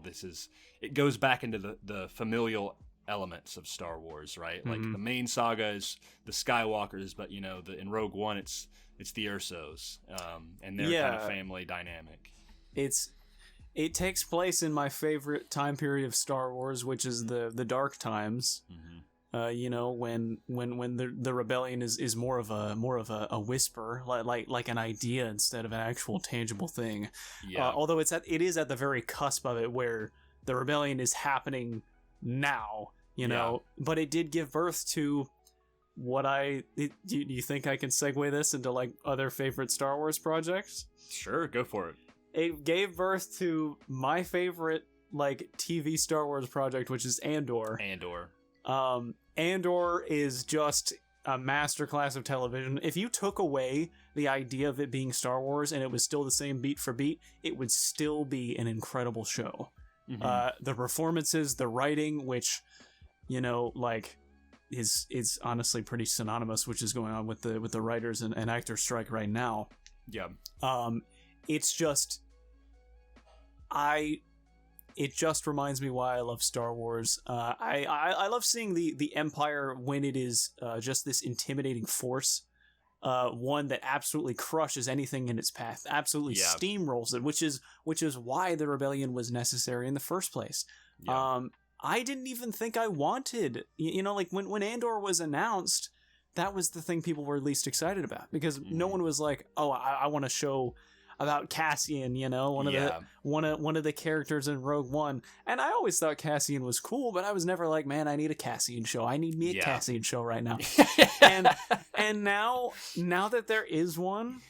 A: it goes back into the familial elements of Star Wars, right? Like, the main saga is the Skywalkers, but in Rogue One it's the Ursos, and their kind of family dynamic.
B: It takes place in my favorite time period of Star Wars, which is the dark times. When the rebellion is more of a whisper, like an idea instead of an actual tangible thing. Although it is at the very cusp of it, where the rebellion is happening now. But it did give birth to do you think I can segue this into like other favorite Star Wars projects?
A: Sure, go for it.
B: It gave birth to my favorite like TV Star Wars project, which is Andor. Andor is just a masterclass of television. If you took away the idea of it being Star Wars and it was still the same beat for beat, it would still be an incredible show. The performances, the writing, which is honestly pretty synonymous, which is going on with the writers and actors strike right now. It's just it just reminds me why I love Star Wars. I love seeing the Empire when it is just this intimidating force, one that absolutely crushes anything in its path, absolutely steamrolls it, which is why the rebellion was necessary in the first place. I didn't even think I wanted, like when Andor was announced, that was the thing people were least excited about, because no one was like, oh, I want a show about Cassian, one of the characters in Rogue One. And I always thought Cassian was cool, but I was never like, man, I need a Cassian show. I need me a Cassian show right now. and now that there is one,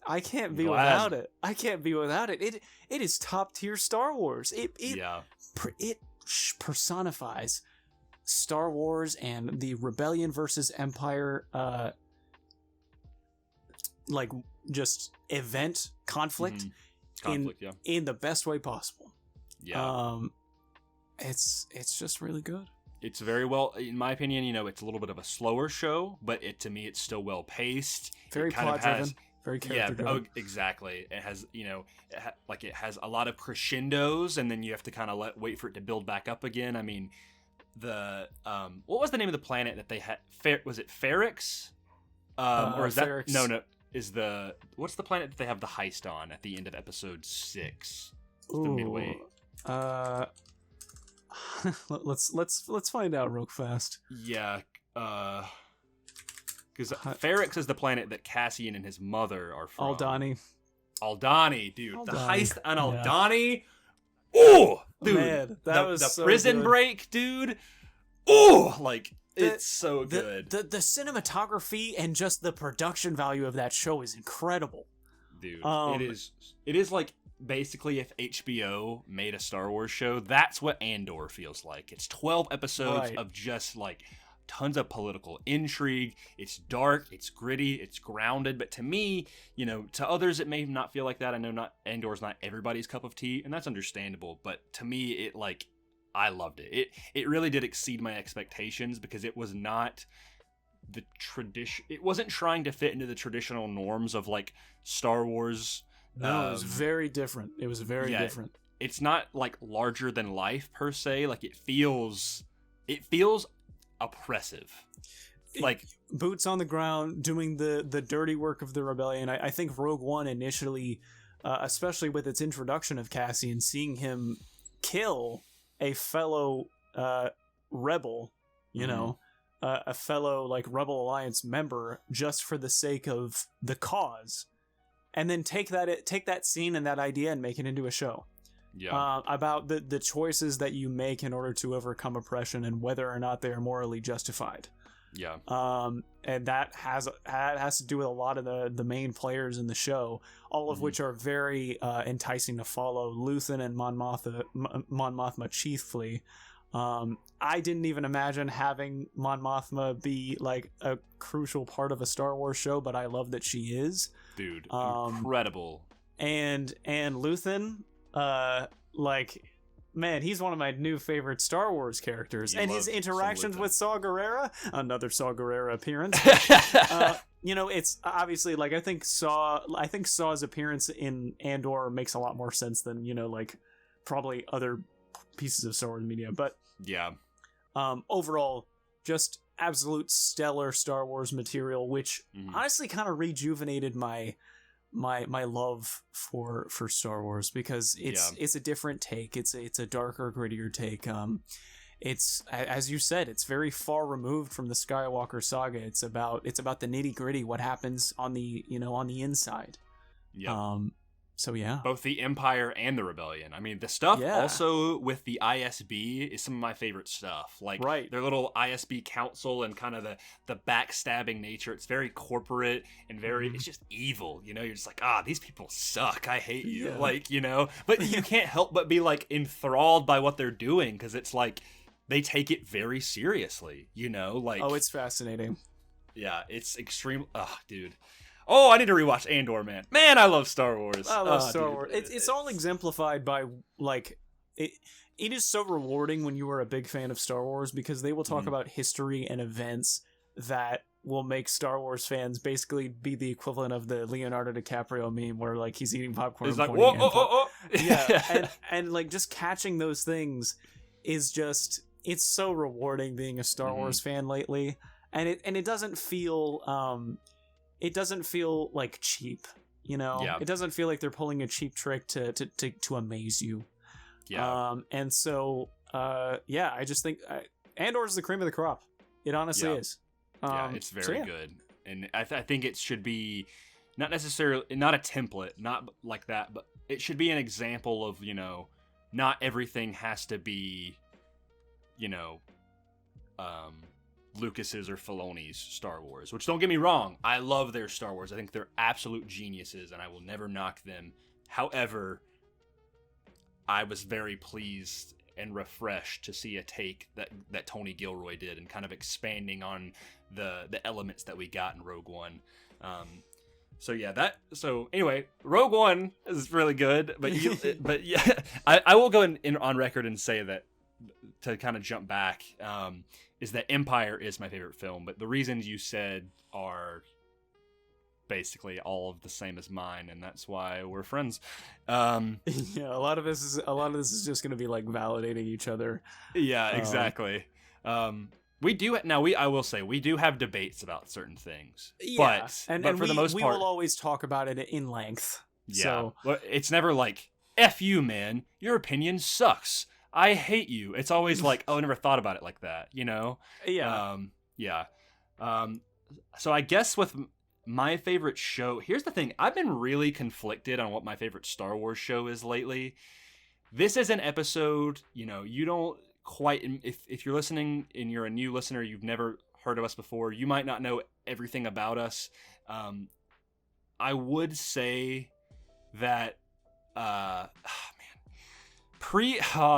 B: I can't be without it. I can't be without it. It is top tier Star Wars. It personifies Star Wars and the rebellion versus Empire, like just event conflict in the best way possible. It's just really good.
A: It's very well, in my opinion, it's a little bit of a slower show, but to me it's still well paced,
B: very plot driven, very character driven.
A: Exactly. It has it has a lot of crescendos, and then you have to kind of wait for it to build back up again. I mean, the what was the name of the planet that they had? Was it Ferrix? Or is
B: Ferrix.
A: No, what's the planet that they have the heist on at the end of episode 6? It's the midway.
B: Let's find out real fast.
A: Yeah, because Ferrix is the planet that Cassian and his mother are from. Aldani, dude. The heist on Aldani. Oh, dude,
B: man, that was
A: the
B: so
A: prison
B: good.
A: break, dude. Oh, like. It's so good.
B: The cinematography and just the production value of that show is incredible.
A: Dude, it is like basically if HBO made a Star Wars show, that's what Andor feels like. It's 12 episodes of just like tons of political intrigue. It's dark, it's gritty, it's grounded, but to me, to others it may not feel like that. I know Andor's not everybody's cup of tea, and that's understandable, but to me I loved it. It really did exceed my expectations, because it was not the tradition. It wasn't trying to fit into the traditional norms of like Star Wars.
B: No, it was very different. It was very different.
A: It's not like larger than life per se. Like it feels oppressive. Like
B: boots on the ground, doing the dirty work of the rebellion. I think Rogue One initially, especially with its introduction of Cassian, seeing him kill a fellow rebel, a fellow like Rebel Alliance member, just for the sake of the cause, and then take that scene and that idea and make it into a show. about the choices that you make in order to overcome oppression and whether or not they are morally justified.
A: Yeah.
B: And that has to do with a lot of the main players in the show, all of which are very enticing to follow. Luthen and Mon Mothma chiefly. I didn't even imagine having Mon Mothma be like a crucial part of a Star Wars show, but I love that she is.
A: Dude, incredible.
B: And Luthen, like, man, he's one of my new favorite Star Wars characters. And his interactions with Saw Gerrera, another Saw Gerrera appearance. It's obviously, like, I think Saw's appearance in Andor makes a lot more sense than, like, probably other pieces of Star Wars media. But
A: yeah,
B: overall, just absolute stellar Star Wars material, which honestly kind of rejuvenated my love for Star Wars, because it's a different take. It's a darker, grittier take. It's, as you said, it's very far removed from the Skywalker saga. It's about the nitty gritty, what happens on the inside.
A: Yeah.
B: So yeah,
A: both the Empire and the Rebellion. I mean, the stuff also with the ISB is some of my favorite stuff. Like their little ISB council and kind of the backstabbing nature. It's very corporate and very, it's just evil. You're just like, these people suck. I hate you. Yeah. But you can't help but be like enthralled by what they're doing, because it's like they take it very seriously. It's fascinating. Yeah, it's extreme. Dude. Oh, I need to rewatch Andor, man. Man, I love Star Wars.
B: I love Star Wars. It's all exemplified by, like, it is so rewarding when you are a big fan of Star Wars, because they will talk about history and events that will make Star Wars fans basically be the equivalent of the Leonardo DiCaprio meme where, like, he's eating popcorn.
A: He's like, whoa.
B: Yeah, and like, just catching those things is just, it's so rewarding being a Star Wars fan lately. And it doesn't feel, it doesn't feel like cheap, Yeah. It doesn't feel like they're pulling a cheap trick to amaze you.
A: Yeah.
B: And so, I just think Andor's the cream of the crop. It honestly is.
A: It's very good. And I think it should be not necessarily, not a template, not like that, but it should be an example of, not everything has to be, Lucas's or Filoni's Star Wars, which, don't get me wrong, I love their Star Wars. I think they're absolute geniuses and I will never knock them. However, I was very pleased and refreshed to see a take that Tony Gilroy did, and kind of expanding on the elements that we got in Rogue One. So anyway, Rogue One is really good, but I will go on record and say that, to kind of jump back, is that Empire is my favorite film, but the reasons you said are basically all of the same as mine, and that's why we're friends. A lot of this is just going to be like validating each other. Yeah, exactly. I will say we do have debates about certain things. Yeah, but for the most part, we will always talk about it in length. Yeah, so it's never like, F you, man, your opinion sucks, I hate you. It's always like, I never thought about it like that, Yeah. So I guess with my favorite show, here's the thing. I've been really conflicted on what my favorite Star Wars show is lately. This is an episode, you don't quite, if you're listening and you're a new listener, you've never heard of us before, you might not know everything about us. I would say that,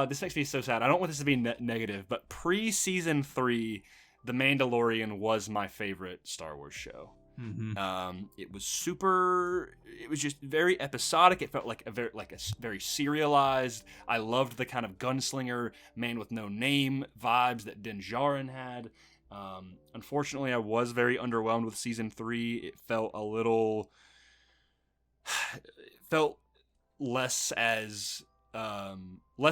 A: this makes me so sad. I don't want this to be negative, but pre-season 3, The Mandalorian was my favorite Star Wars show. Mm-hmm. It was just very episodic. It felt like a very serialized. I loved the kind of gunslinger, man with no name vibes that Din Djarin had. Unfortunately, I was very underwhelmed with season 3. It felt less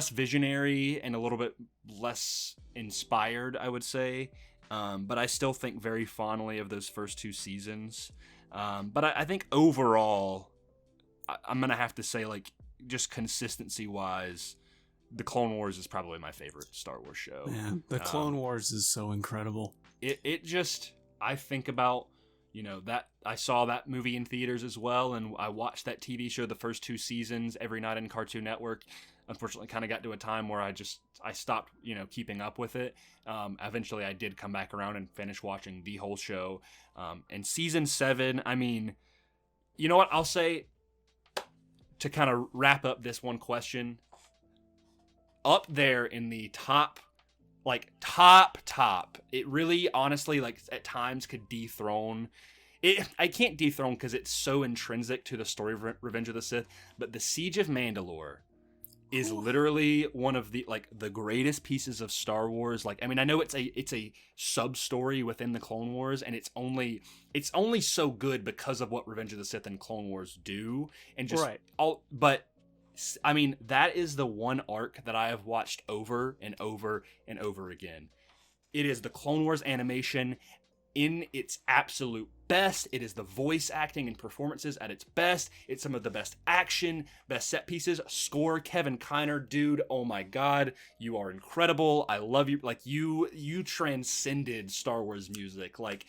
A: visionary and a little bit less inspired, I would say. But I still think very fondly of those first 2 seasons. But I think overall, I'm going to have to say, like, just consistency-wise, The Clone Wars is probably my favorite Star Wars show. Yeah, The Clone Wars is so incredible. It just, I think about, that I saw that movie in theaters as well, and I watched that TV show the first 2 seasons every night on Cartoon Network. unfortunately kind of got to a time where I stopped, keeping up with it. Eventually I did come back around and finish watching the whole show. And season 7, I mean, you know what I'll say to kind of wrap up this one question, up there in the top, it really honestly, like, at times could dethrone it. I can't dethrone because it's so intrinsic to the story of Revenge of the Sith, but the Siege of Mandalore is literally one of the greatest pieces of Star Wars. Like, I mean, I know it's a sub story within the Clone Wars, and it's only so good because of what Revenge of the Sith and Clone Wars do, and just but I mean, that is the one arc that I have watched over and over and over again. It is the Clone Wars animation in its absolute best. It is the voice acting and performances at its best. It's some of the best action, best set pieces, score. Kevin Kiner, dude, oh my god, you are incredible. I love you. Like, you transcended Star Wars music. Like,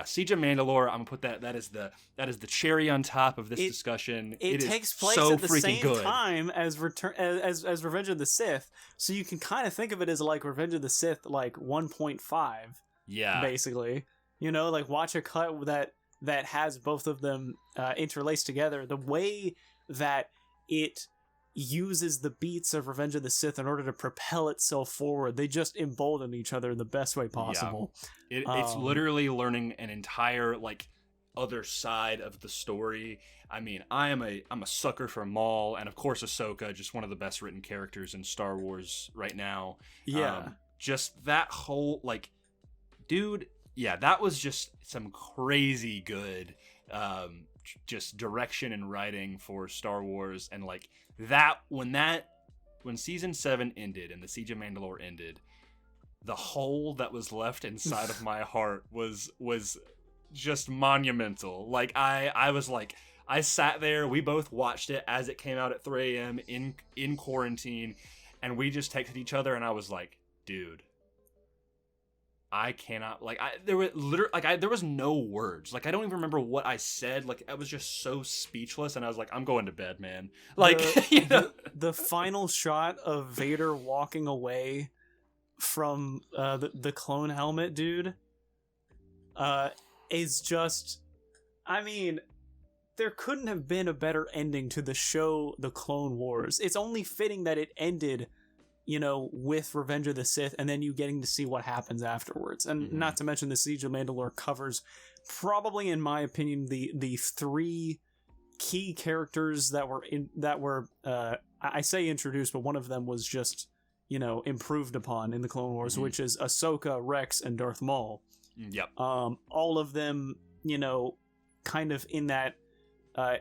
A: Siege of Mandalore. I'm gonna put that is the cherry on top of this discussion.
B: It takes place
A: so
B: at the same
A: good.
B: time as as Revenge of the Sith, so you can kind of think of it as like Revenge of the Sith, like 1.5.
A: Yeah,
B: basically, like watch a cut that has both of them interlaced together. The way that it uses the beats of Revenge of the Sith in order to propel itself forward, they just embolden each other in the best way possible.
A: Yeah. It's literally learning an entire other side of the story. I mean, I'm a sucker for Maul, and of course Ahsoka, just one of the best written characters in Star Wars right now.
B: Yeah,
A: just that whole dude. Yeah, that was just some crazy good just direction and writing for Star Wars. And when season 7 ended and the Siege of Mandalore ended, the hole that was left inside of my heart was just monumental. Like, I was like, I sat there, we both watched it as it came out at 3 a.m. in quarantine, and we just texted each other, and I was like, dude, I cannot, there was no words. I don't even remember what I said. I was just so speechless, and I was like, I'm going to bed, man.
B: The final shot of Vader walking away from the clone helmet, dude, is just, I mean, there couldn't have been a better ending to the show, The Clone Wars. It's only fitting that it ended with Revenge of the Sith, and then you getting to see what happens afterwards. And not to mention the Siege of Mandalore covers, probably in my opinion, the 3 key characters that were I say introduced, but one of them was just improved upon in the Clone Wars, which is Ahsoka, Rex, and Darth Maul.
A: Yep.
B: All of them, kind of in that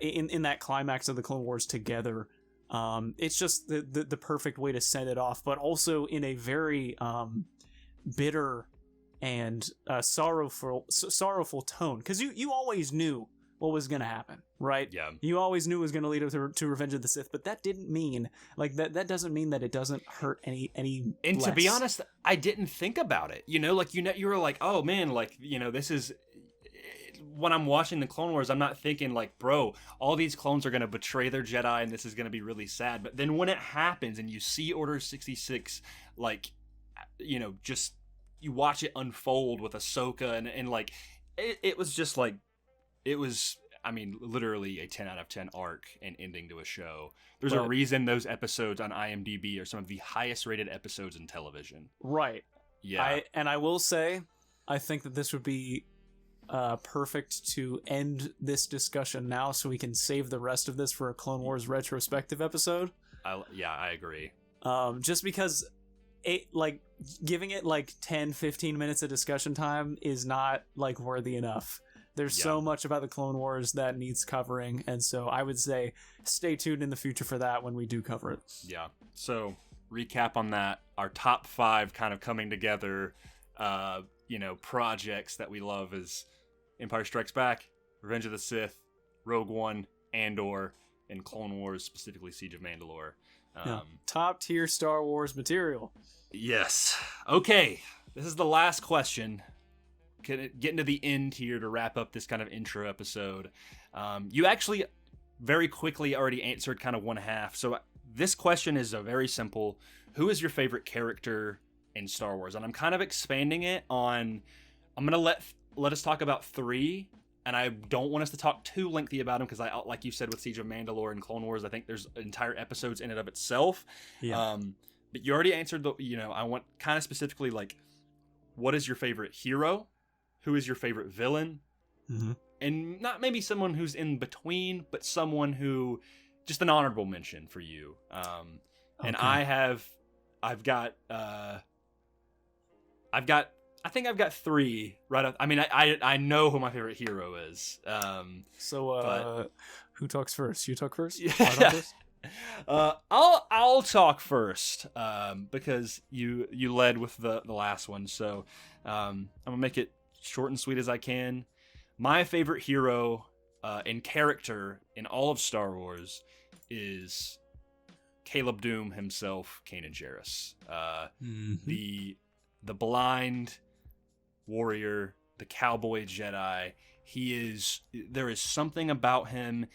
B: in that climax of the Clone Wars together. It's just the perfect way to send it off, but also in a very bitter and sorrowful tone, because you always knew what was going to happen, right?
A: Yeah.
B: You always knew it was going to lead up to Revenge of the Sith, but that didn't mean that doesn't mean that it doesn't hurt any.
A: And
B: less.
A: To be honest, I didn't think about it. You were like, oh man, this is. When I'm watching the Clone Wars, I'm not thinking bro, all these clones are going to betray their Jedi and this is going to be really sad. But then when it happens and you see Order 66, just you watch it unfold with Ahsoka and it was just it was, I mean, literally a 10 out of 10 arc and ending to a show. There's a reason those episodes on IMDb are some of the highest rated episodes in television.
B: Right.
A: Yeah.
B: I will say, I think that this would be perfect to end this discussion now, so we can save the rest of this for a Clone Wars retrospective episode.
A: I agree.
B: Just because it giving it 10-15 minutes of discussion time is not worthy enough. There's so much about the Clone Wars that needs covering, and so I would say stay tuned in the future for that when we do cover it.
A: Yeah. So recap on that, our top 5 kind of coming together projects that we love is Empire Strikes Back, Revenge of the Sith, Rogue One, Andor, and Clone Wars, specifically Siege of Mandalore.
B: Top tier Star Wars material.
A: Yes. Okay, this is the last question. Getting to the end here to wrap up this kind of intro episode. You actually very quickly already answered kind of one half. So this question is a very simple. Who is your favorite character in Star Wars? And I'm kind of expanding it on. I'm gonna let us talk about 3, and I don't want us to talk too lengthy about them because I, like you said with Siege of Mandalore and Clone Wars, I think there's entire episodes in and of itself.
B: Yeah.
A: But you already answered the. I want kind of specifically like, what is your favorite hero? Who is your favorite villain?
B: Mm-hmm.
A: And not maybe someone who's in between, but someone who just an honorable mention for you. And I've got I think I've got 3 right off. I mean, I know who my favorite hero is.
B: Who talks first? You talk first?
A: Yeah. I'll talk first because you led with the last one. So I'm gonna make it short and sweet as I can. My favorite hero in character in all of Star Wars is Caleb Doom himself, Kanan Jarrus. The blind warrior, the cowboy Jedi. There is something about him.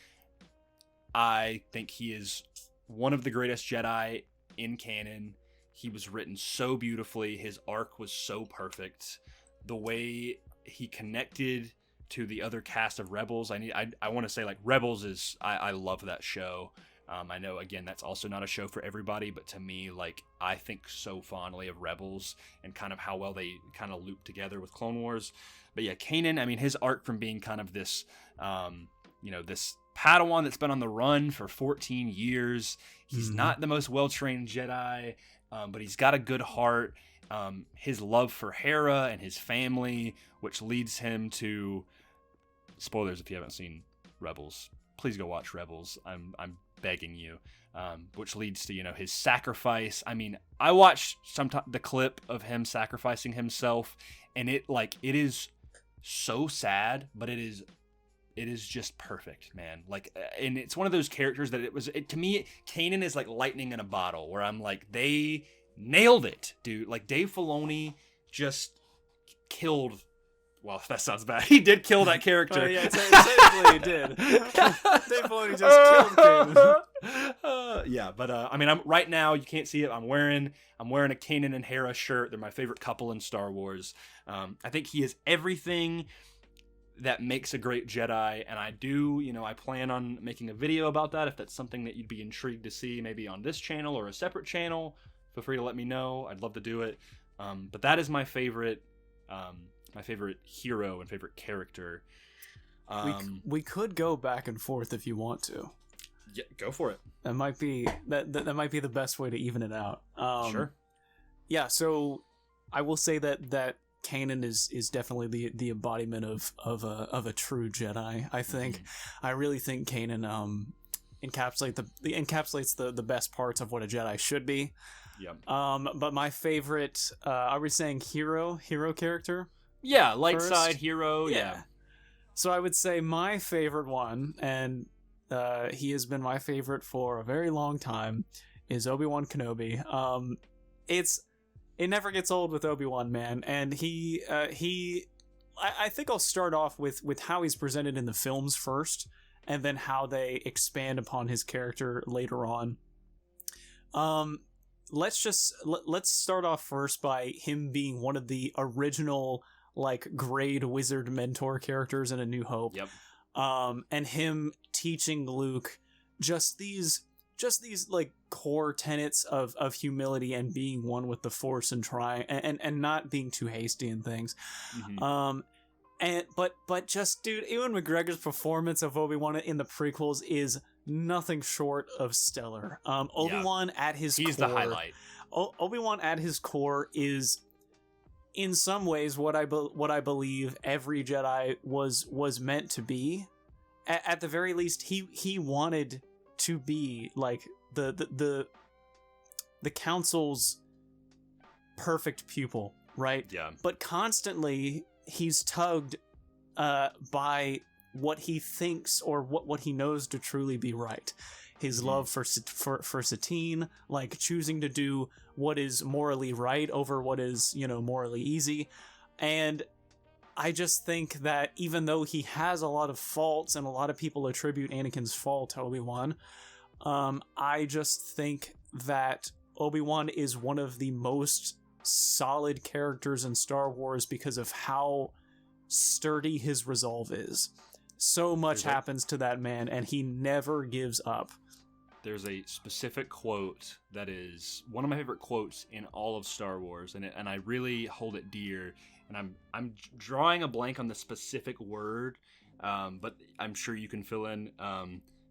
A: I think he is one of the greatest Jedi in canon. He was written so beautifully. His arc was so perfect. The way he connected to the other cast of Rebels. I want to say like Rebels is, I love that show. I know, again, that's also not a show for everybody, but to me, like, I think so fondly of Rebels and kind of how well they kind of loop together with Clone Wars. But yeah, Kanan, I mean, his arc from being kind of this, this Padawan that's been on the run for 14 years. He's not the most well-trained Jedi, but he's got a good heart. His love for Hera and his family, which leads him to, spoilers if you haven't seen Rebels, please go watch Rebels. I'm begging you. Which leads to, his sacrifice. I mean, I watched the clip of him sacrificing himself, and it is so sad, but it is just perfect, man. Like, and it's one of those characters that to me, Kanan is like lightning in a bottle, where I'm like, they nailed it, dude. Like, Dave Filoni just killed. Well, that sounds bad. He did kill that character.
B: Oh, yeah, technically he did. Dave Filoni just killed Kanan.
A: Yeah, but I mean, I'm right now. You can't see it. I'm wearing a Kanan and Hera shirt. They're my favorite couple in Star Wars. I think he is everything that makes a great Jedi, and I plan on making a video about that. If that's something that you'd be intrigued to see, maybe on this channel or a separate channel, feel free to let me know. I'd love to do it. But that is my favorite hero and favorite character.
B: We could go back and forth if you want to.
A: Yeah, go for it.
B: That might be that might be the best way to even it out.
A: Sure.
B: Yeah, so I will say that Kanan is definitely the embodiment of a true Jedi. I think. I really think Kanan encapsulates the best parts of what a Jedi should be.
A: Yep.
B: But my favorite, are we saying hero character?
A: Yeah, light
B: first?
A: side hero. Yeah.
B: So I would say my favorite one, and he has been my favorite for a very long time, is Obi-Wan Kenobi. It never gets old with Obi-Wan, man, and I think I'll start off with how he's presented in the films first, and then how they expand upon his character later on. Let's start off first by him being one of the original grade wizard mentor characters in A New Hope.
A: Yep.
B: And him teaching Luke just these core tenets of humility and being one with the Force and trying and not being too hasty in things. But just, dude, Ewan McGregor's performance of Obi-Wan in the prequels is nothing short of stellar. Obi-Wan at his core,
A: he's the highlight.
B: Obi-Wan at his core is, in some ways, what I believe every Jedi was meant to be. At the very least, he wanted to be like the Council's perfect pupil, right?
A: Yeah.
B: But constantly he's tugged by what he thinks or what he knows to truly be right. His love for Satine, like choosing to do what is morally right over what is, morally easy. And I just think that even though he has a lot of faults and a lot of people attribute Anakin's fall to Obi-Wan, I just think that Obi-Wan is one of the most solid characters in Star Wars because of how sturdy his resolve is. So much happens to that man, and he never gives up.
A: There's a specific quote that is one of my favorite quotes in all of Star Wars, and I really hold it dear. And I'm drawing a blank on the specific word, but I'm sure you can fill in.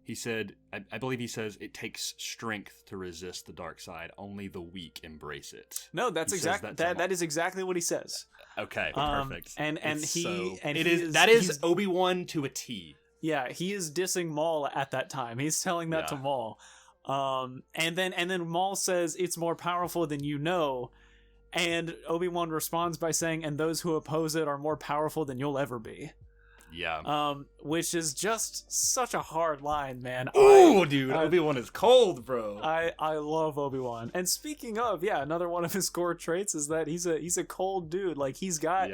A: He said, I believe he says, "It takes strength to resist the dark side. Only the weak embrace it."
B: No, that's exactly that is exactly what he says.
A: Okay, perfect.
B: That
A: is Obi-Wan to a T.
B: Yeah, he is dissing Maul at that time. He's telling that to Maul. And then Maul says, "It's more powerful than you know." And Obi-Wan responds by saying, "And those who oppose it are more powerful than you'll ever be."
A: Yeah.
B: Which is just such a hard line, man.
A: Oh, dude, Obi-Wan is cold, bro.
B: I love Obi-Wan. And speaking of, another one of his core traits is that he's a cold dude. Like he has got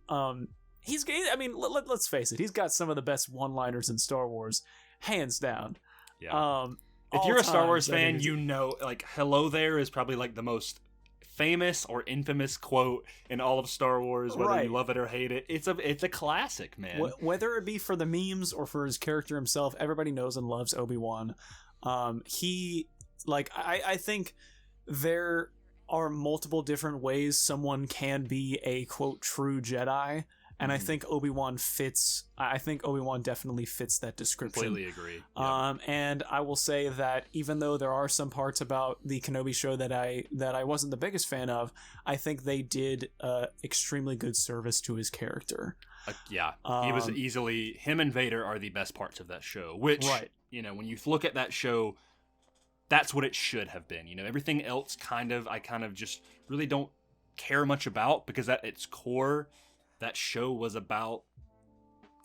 B: let's face it, he's got some of the best one-liners in Star Wars, hands down.
A: Yeah. If you're a Star Wars fan, you know, like, "Hello there" is probably like the most famous or infamous quote in all of Star Wars, whether you love it or hate it. It's a classic, man.
B: Whether it be for the memes or for his character himself, everybody knows and loves Obi-Wan. I think there are multiple different ways someone can be a quote true Jedi, and I think Obi-Wan fits. I think Obi-Wan definitely fits that description.
A: Completely agree.
B: And I will say that even though there are some parts about the Kenobi show that I wasn't the biggest fan of, I think they did extremely good service to his character.
A: He was easily, him and Vader are the best parts of that show. Which, when you look at that show, that's what it should have been. Everything else I kind of just really don't care much about, because at its core, that show was about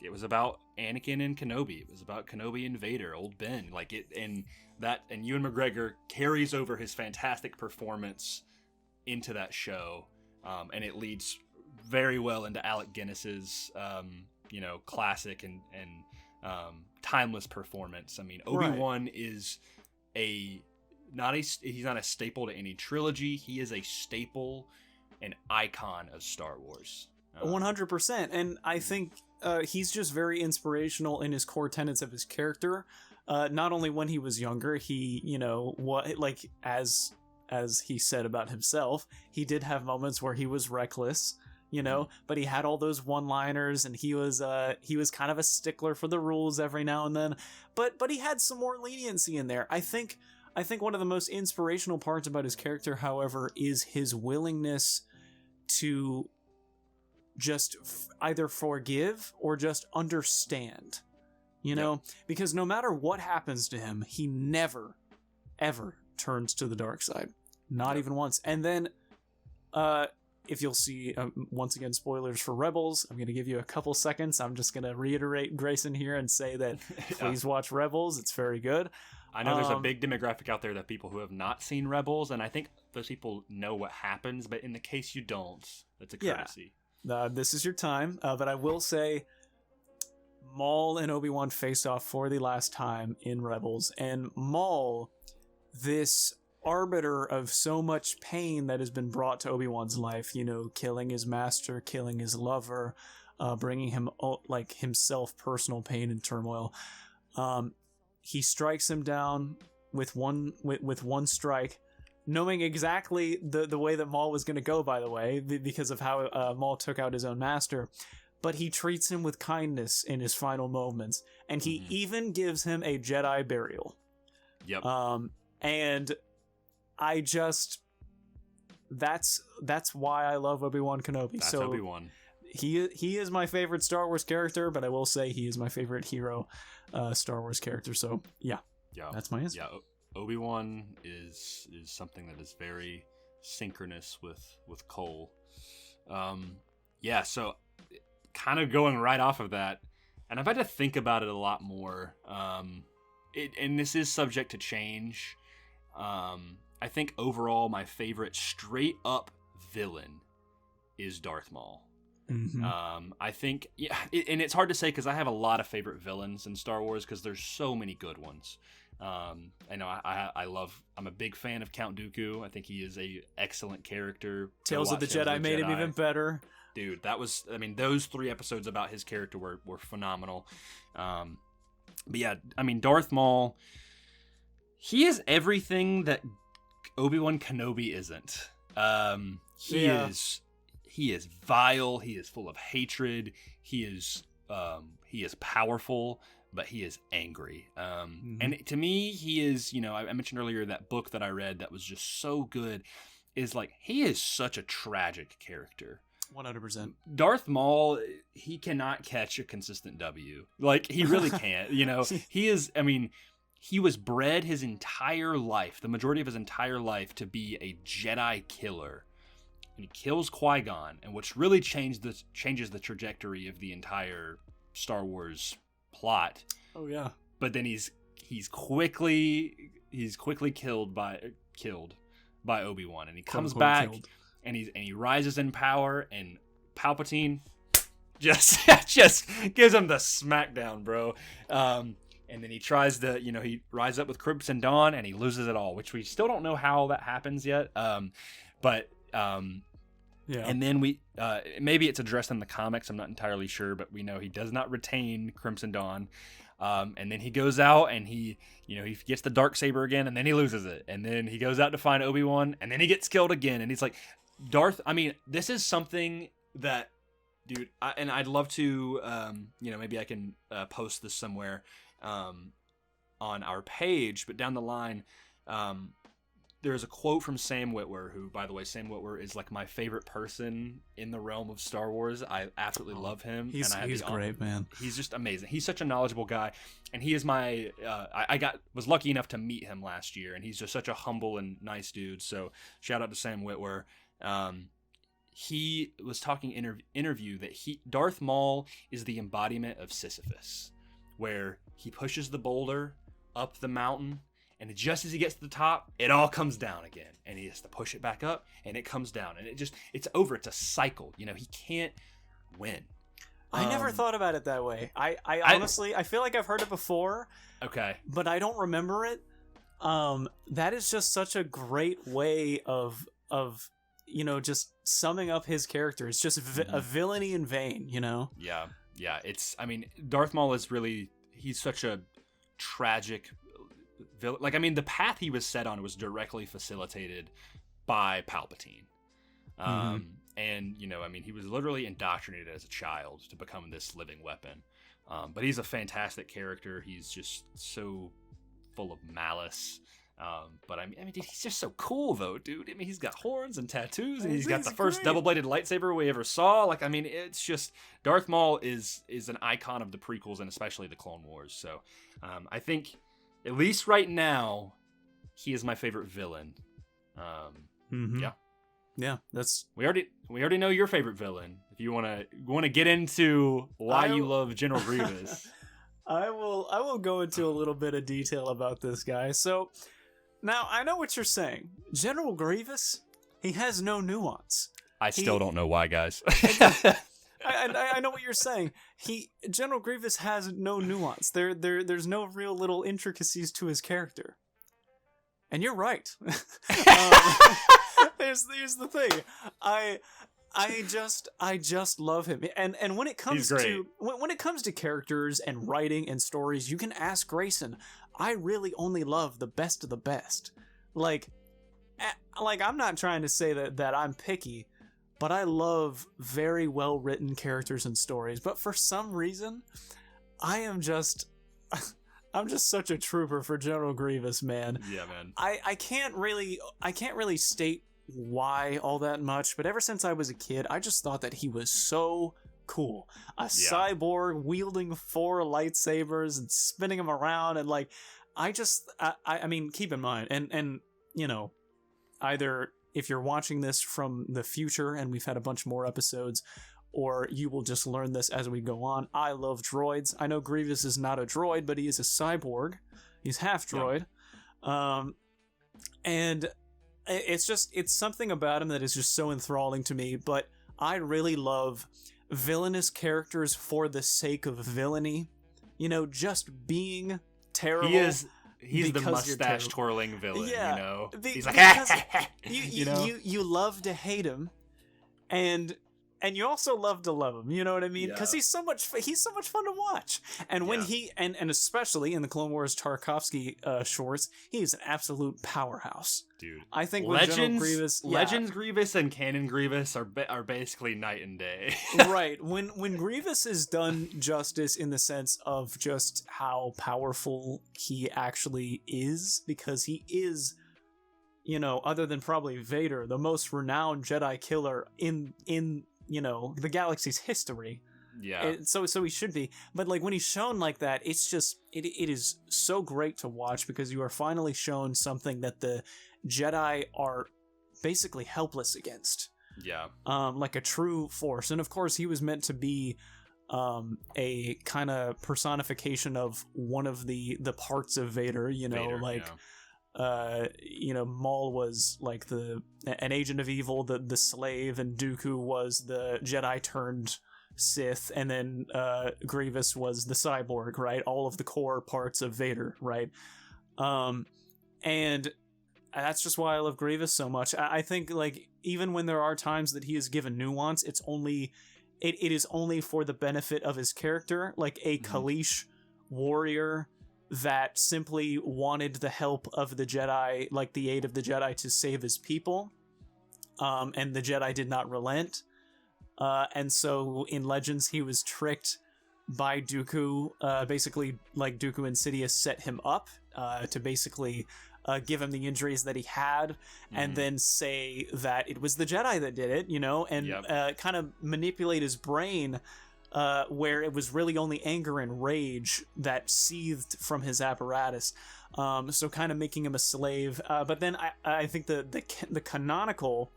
A: Anakin and Kenobi. It was about Kenobi and Vader, old Ben. And Ewan McGregor carries over his fantastic performance into that show, and it leads very well into Alec Guinness's classic and timeless performance. I mean, Obi-Wan is he's not a staple to any trilogy. He is a staple, an icon of Star Wars.
B: 100%. And I think he's just very inspirational in his core tenets of his character. Not only when he was younger, he, as he said about himself, he did have moments where he was reckless, but he had all those one-liners, and he was kind of a stickler for the rules every now and then, but he had some more leniency in there. I think one of the most inspirational parts about his character, however, is his willingness to just either forgive or just understand, because no matter what happens to him, he never, ever turns to the dark side. Not even once. And then, if you'll see, once again, spoilers for Rebels, I'm going to give you a couple seconds. I'm just going to reiterate Grayson here and say that please watch Rebels. It's very good.
A: I know there's a big demographic out there that people who have not seen Rebels, and I think those people know what happens, but in the case you don't, that's a courtesy.
B: This is your time, but I will say Maul and Obi-Wan face off for the last time in Rebels, and Maul, this arbiter of so much pain that has been brought to Obi-Wan's life, killing his master, killing his lover, bringing him himself personal pain and turmoil. He strikes him down with one strike, knowing exactly the way that Maul was going to go, by the way, because of how Maul took out his own master. But he treats him with kindness in his final moments, and he even gives him a Jedi burial.
A: Yep.
B: And I just... That's why I love Obi-Wan Kenobi.
A: That's Obi-Wan.
B: He is my favorite Star Wars character, but I will say he is my favorite hero Star Wars character. So, yeah. That's my answer.
A: Yeah. Obi-Wan is something that is very synchronous with Cole. So kind of going right off of that, and I've had to think about it a lot more. And this is subject to change. I think overall my favorite straight up villain is Darth Maul.
B: Mm-hmm.
A: I think, and it's hard to say because I have a lot of favorite villains in Star Wars because there's so many good ones. I know I'm a big fan of Count Dooku. I think he is a excellent character.
B: Tales of the Jedi made him even better.
A: Dude, those 3 episodes about his character were phenomenal. But yeah, I mean, Darth Maul, he is everything that Obi-Wan Kenobi isn't. He is vile. He is full of hatred. He is powerful, but he is angry. And to me, he is, I mentioned earlier that book that I read that was just so good, is like, he is such a tragic character.
B: 100%.
A: Darth Maul, he cannot catch a consistent W. Like, he really can't. He is, he was bred his entire life, the majority of his entire life, to be a Jedi killer. And he kills Qui-Gon, and which really changes the trajectory of the entire Star Wars plot. Oh yeah. But then he's quickly killed by Obi-Wan, and he comes back and he rises in power, and Palpatine just gives him the smackdown, bro. And then he tries to, he rises up with Crimson Dawn, and he loses it all, which we still don't know how that happens yet. Yeah. And then maybe it's addressed in the comics, I'm not entirely sure, but we know he does not retain Crimson Dawn. And then he goes out and he gets the Darksaber again, and then he loses it. And then he goes out to find Obi-Wan, and then he gets killed again. And he's like, this is something that, dude, and I'd love to, maybe I can post this somewhere on our page, but down the line, there's a quote from Sam Witwer, who, by the way, Sam Witwer is like my favorite person in the realm of Star Wars. I absolutely love him.
B: He's great, man.
A: He's just amazing. He's such a knowledgeable guy, and he is my. I was lucky enough to meet him last year, and he's just such a humble and nice dude. So shout out to Sam Witwer. He was talking interview that Darth Maul is the embodiment of Sisyphus, where he pushes the boulder up the mountain. And just as he gets to the top, it all comes down again. And he has to push it back up, and it comes down. And it's over. It's a cycle. He can't win.
B: I never thought about it that way. I honestly, I feel like I've heard it before.
A: Okay.
B: But I don't remember it. That is just such a great way of just summing up his character. It's just a villainy in vain,
A: Yeah. Yeah. Darth Maul is really, he's such a tragic the path he was set on was directly facilitated by Palpatine. And, he was literally indoctrinated as a child to become this living weapon. But he's a fantastic character. He's just so full of malice. But dude, he's just so cool, though, dude. He's got horns and tattoos, and he's got the first double-bladed lightsaber we ever saw. It's just, Darth Maul is an icon of the prequels, and especially the Clone Wars. So, I think, at least right now, he is my favorite villain.
B: Yeah, that's
A: we already know your favorite villain. If you want to get into why you love General Grievous,
B: I will go into a little bit of detail about this guy. So now I know what you're saying. General Grievous, he has no nuance.
A: I still don't know why, guys.
B: I know what you're saying. General Grievous has no nuance. There's no real little intricacies to his character. And you're right. Here's the thing. I just love him. And when it comes to characters and writing and stories, you can ask Grayson. I really only love the best of the best. Like I'm not trying to say that I'm picky, but I love very well written characters and stories. But for some reason, I'm just such a trooper for General Grievous, man.
A: Yeah, man.
B: I can't really state why all that much, but ever since I was a kid, I just thought that he was so cool. Cyborg wielding 4 lightsabers and spinning them around, and I mean, keep in mind, and either if you're watching this from the future and we've had a bunch more episodes, or you will just learn this as we go on, I love droids. I know Grievous is not a droid, but he is a cyborg. He's half droid. Yeah. And it's something about him that is just so enthralling to me, but I really love villainous characters for the sake of villainy. Just being terrible.
A: he's the
B: because you're
A: mustache
B: terrible.
A: twirling villain,
B: Yeah,
A: you know. He's like,
B: because
A: you know.
B: you love to hate him, and you also love to love him. You know what I mean? Because
A: Yeah.
B: he's so much fun to watch. And when he and especially in the Clone Wars Tarkovsky shorts, he is an absolute powerhouse.
A: Dude,
B: I think with General Grievous,
A: Legends Grievous and Canon Grievous are basically night and day.
B: right. When Grievous is done justice in the sense of just how powerful he actually is, because he is, you know, other than probably Vader, the most renowned Jedi killer in you know, the galaxy's history.
A: Yeah.
B: So he should be. But like when he's shown like that, it's just it is so great to watch, because you are finally shown something that the Jedi are basically helpless against.
A: Yeah.
B: Like a true force. And of course he was meant to be a kind of personification of one of the parts of Vader, you know,
A: Vader,
B: like
A: yeah.
B: you know, Maul was like an agent of evil, the slave, and Dooku was the Jedi turned Sith, and then Grievous was the cyborg, right? All of the core parts of Vader, right? And that's just why I love Grievous so much. I think like even when there are times that he is given nuance, it is only for the benefit of his character, like a Kalish warrior that simply wanted the help of the Jedi, like the aid of the Jedi to save his people. And the Jedi did not relent. And so in Legends, he was tricked by Dooku. Basically, like Dooku and Sidious set him up to basically give him the injuries that he had, and then say that it was the Jedi that did it, you know, and kind of manipulate his brain, where it was really only anger and rage that seethed from his apparatus. So kind of making him a slave. But then I think the canonical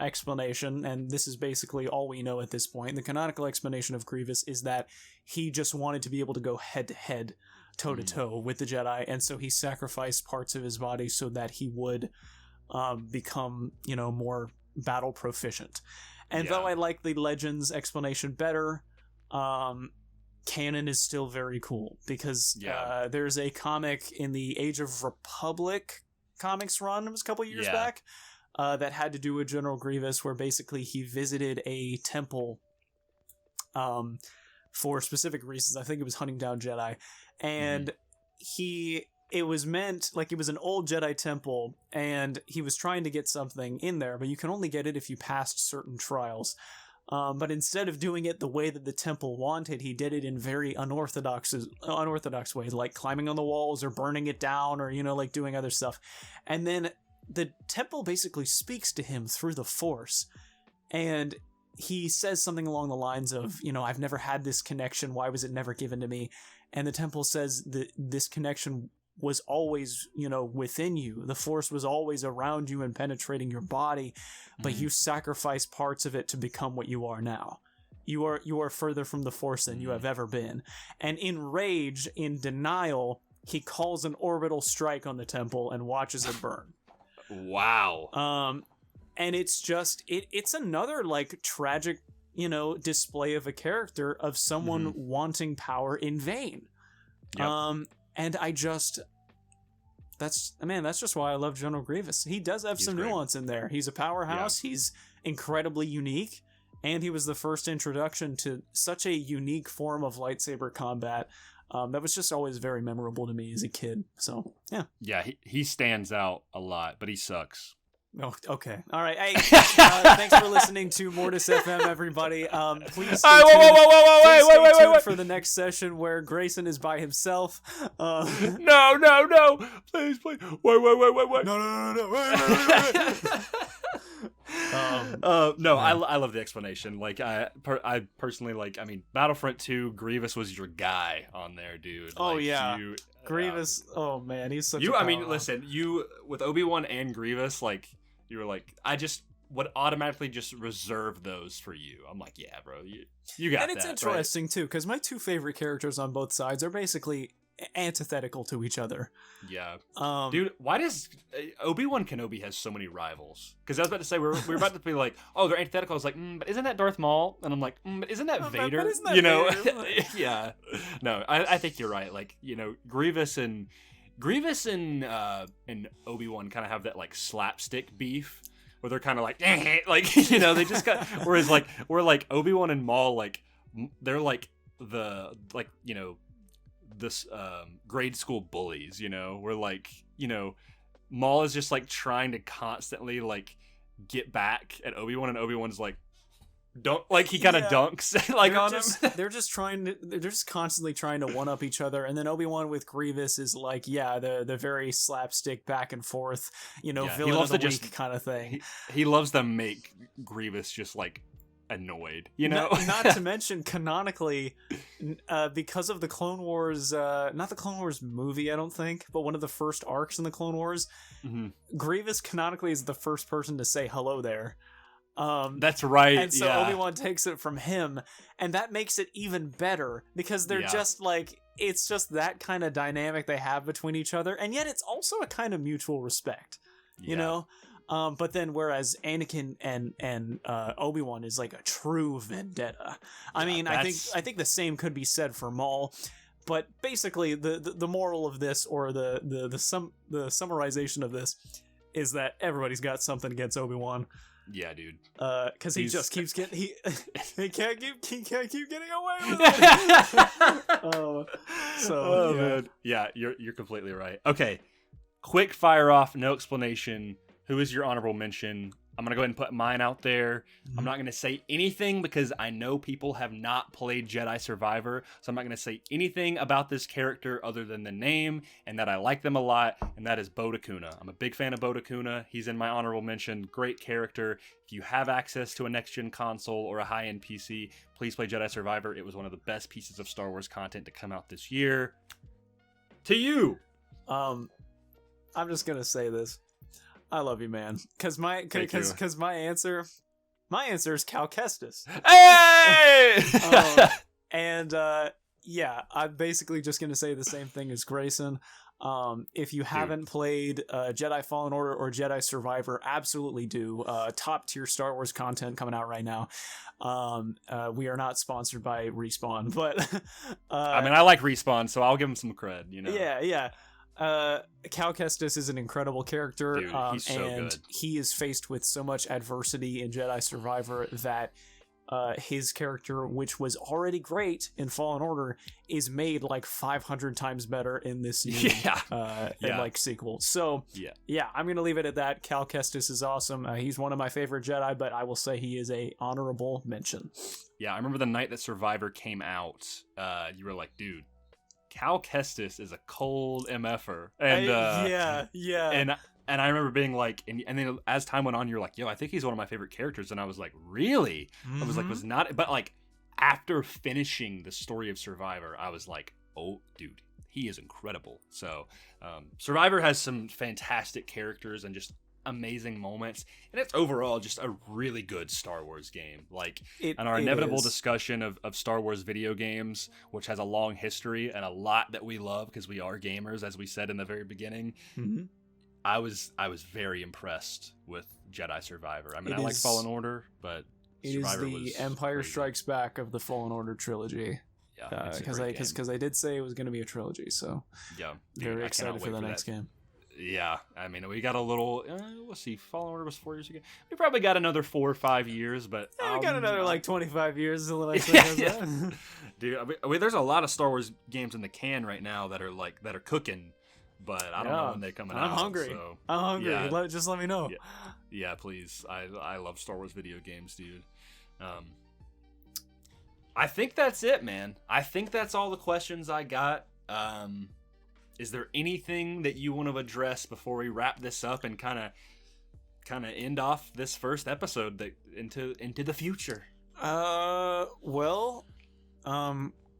B: explanation, and this is basically all we know at this point, the canonical explanation of Grievous is that he just wanted to be able to go head to head, toe to toe with the Jedi, and so he sacrificed parts of his body so that he would become, you know, more battle proficient. And though I like the Legends explanation better, canon is still very cool, because there's a comic in the Age of Republic comics run, it was a couple years back, that had to do with General Grievous, where basically he visited a temple for specific reasons. I think it was hunting down Jedi. And it was meant, like, it was an old Jedi temple, and he was trying to get something in there, but you can only get it if you passed certain trials. But instead of doing it the way that the temple wanted, he did it in very unorthodox ways, like climbing on the walls or burning it down, or, you know, like doing other stuff. And then the temple basically speaks to him through the Force, and he says something along the lines of, you know, I've never had this connection. Why was it never given to me? And the temple says that this connection was always, you know, within you. The Force was always around you and penetrating your body, but you sacrificed parts of it to become what you are now. You are further from the Force than you have ever been. And in rage, in denial, he calls an orbital strike on the temple and watches it burn.
A: Wow.
B: And it's just it's another like tragic, you know, display of a character of someone wanting power in vain.
A: Yep.
B: And that's just why I love General Grievous. He does have some
A: great.
B: nuance in there. He's a powerhouse. Yeah. He's incredibly unique, and he was the first introduction to such a unique form of lightsaber combat. That was just always very memorable to me as a kid. So, yeah.
A: Yeah, he stands out a lot, but he sucks.
B: Oh, okay. All right. Hey, thanks for listening to Mortis FM, everybody. Please stay tuned for the next session where Grayson is by himself.
A: No. Please. Wait.
B: No.
A: No, I love the explanation. Like, I personally, like, I mean, Battlefront 2, Grievous was your guy on there, dude.
B: Oh,
A: like,
B: yeah. Grievous, oh man, he's such a
A: I mean, listen, you, with Obi-Wan and Grievous, like, you were like, I just would automatically just reserve those for you. I'm like, yeah, bro, you got that.
B: And it's interesting, too, because my two favorite characters on both sides are basically antithetical to each other.
A: Yeah. Dude, why does Obi-Wan Kenobi has so many rivals? Because I was about to say, we're about to be like, oh, they're antithetical. I was like, but isn't that Darth Maul? And I'm like, but isn't that Vader?
B: But isn't that
A: you know?
B: Vader?
A: Yeah. No, I think you're right. Like, you know, Grievous and Grievous and Obi-Wan kind of have that like slapstick beef where they're kind of like like, you know, they just got, whereas like Obi-Wan and Maul, like they're like the, like, you know, this grade school bullies, you know, where like, you know, Maul is just like trying to constantly like get back at Obi-Wan, and Obi-Wan's like, don't, like, he kind of dunks like
B: they're
A: on
B: just,
A: him.
B: they're just constantly trying to one up each other, and then Obi-Wan with Grievous is like, yeah, the very slapstick back and forth, you know, villain of the week kind of thing.
A: He loves to make Grievous just like annoyed, you know.
B: Not to mention canonically, because of the Clone Wars, not the Clone Wars movie, I don't think, but one of the first arcs in the Clone Wars, Grievous canonically is the first person to say hello there.
A: That's right.
B: And so Obi-Wan takes it from him, and that makes it even better because they're just like, it's just that kind of dynamic they have between each other, and yet it's also a kind of mutual respect, you know. But then whereas Anakin and Obi-Wan is like a true vendetta. I mean, I think the same could be said for Maul. But basically, the moral of this, or the summarization of this, is that everybody's got something against Obi-Wan.
A: Yeah, dude.
B: Because he just keeps getting he can't keep getting away with it.
A: Man. Yeah, you're completely right. Okay, quick fire off, no explanation. Who is your honorable mention? I'm going to go ahead and put mine out there. I'm not going to say anything because I know people have not played Jedi Survivor, so I'm not going to say anything about this character other than the name and that I like them a lot, and that is Bode Akuna. I'm a big fan of Bode Akuna. He's in my honorable mention. Great character. If you have access to a next-gen console or a high-end PC, please play Jedi Survivor. It was one of the best pieces of Star Wars content to come out this year. To you!
B: I'm just going to say this. I love you, man. Because my answer is Cal Kestis.
A: Hey!
B: I'm basically just gonna say the same thing as Grayson. If you haven't played Jedi Fallen Order or Jedi Survivor, absolutely do. Top tier Star Wars content coming out right now. We are not sponsored by Respawn, but
A: I mean, I like Respawn, so I'll give him some cred. You know.
B: Yeah. Cal Kestis is an incredible character.
A: Dude, he's so good.
B: He is faced with so much adversity in Jedi Survivor that his character, which was already great in Fallen Order, is made like 500 times better in this new sequel. So yeah, I'm gonna leave it at that. Cal Kestis is awesome. He's one of my favorite Jedi, but I will say he is a honorable mention.
A: Yeah, I remember the night that Survivor came out. You were like, dude, Cal Kestis is a cold MFer. And and I remember being like, and then as time went on, you're like, yo, I think he's one of my favorite characters. And I was like, really? I was like, but like after finishing the story of Survivor, I was like, oh, dude, he is incredible. So Survivor has some fantastic characters and just amazing moments, and it's overall just a really good Star Wars game. Like, in our inevitable discussion of Star Wars video games, which has a long history and a lot that we love because we are gamers, as we said in the very beginning, I was very impressed with Jedi Survivor. I mean, I like Fallen Order, but Survivor was the
B: Empire
A: crazy.
B: Strikes Back of the Fallen Order trilogy.
A: Yeah,
B: because I did say it was going to be a trilogy, so
A: yeah,
B: very excited for the next game.
A: Yeah, I mean, we got a little. Let's see, Fallen Order was 4 years ago. We probably got another 4 or 5 years, but
B: we got another like 25 years until the next
A: thing. Dude, I mean, there's a lot of Star Wars games in the can right now that are cooking, but I don't know when they're coming out.
B: I'm hungry.
A: So,
B: I'm hungry. Just let me know.
A: Yeah, please. I love Star Wars video games, dude. I think that's it, man. I think that's all the questions I got. Is there anything that you want to address before we wrap this up and kind of end off this first episode into the future?
B: Well,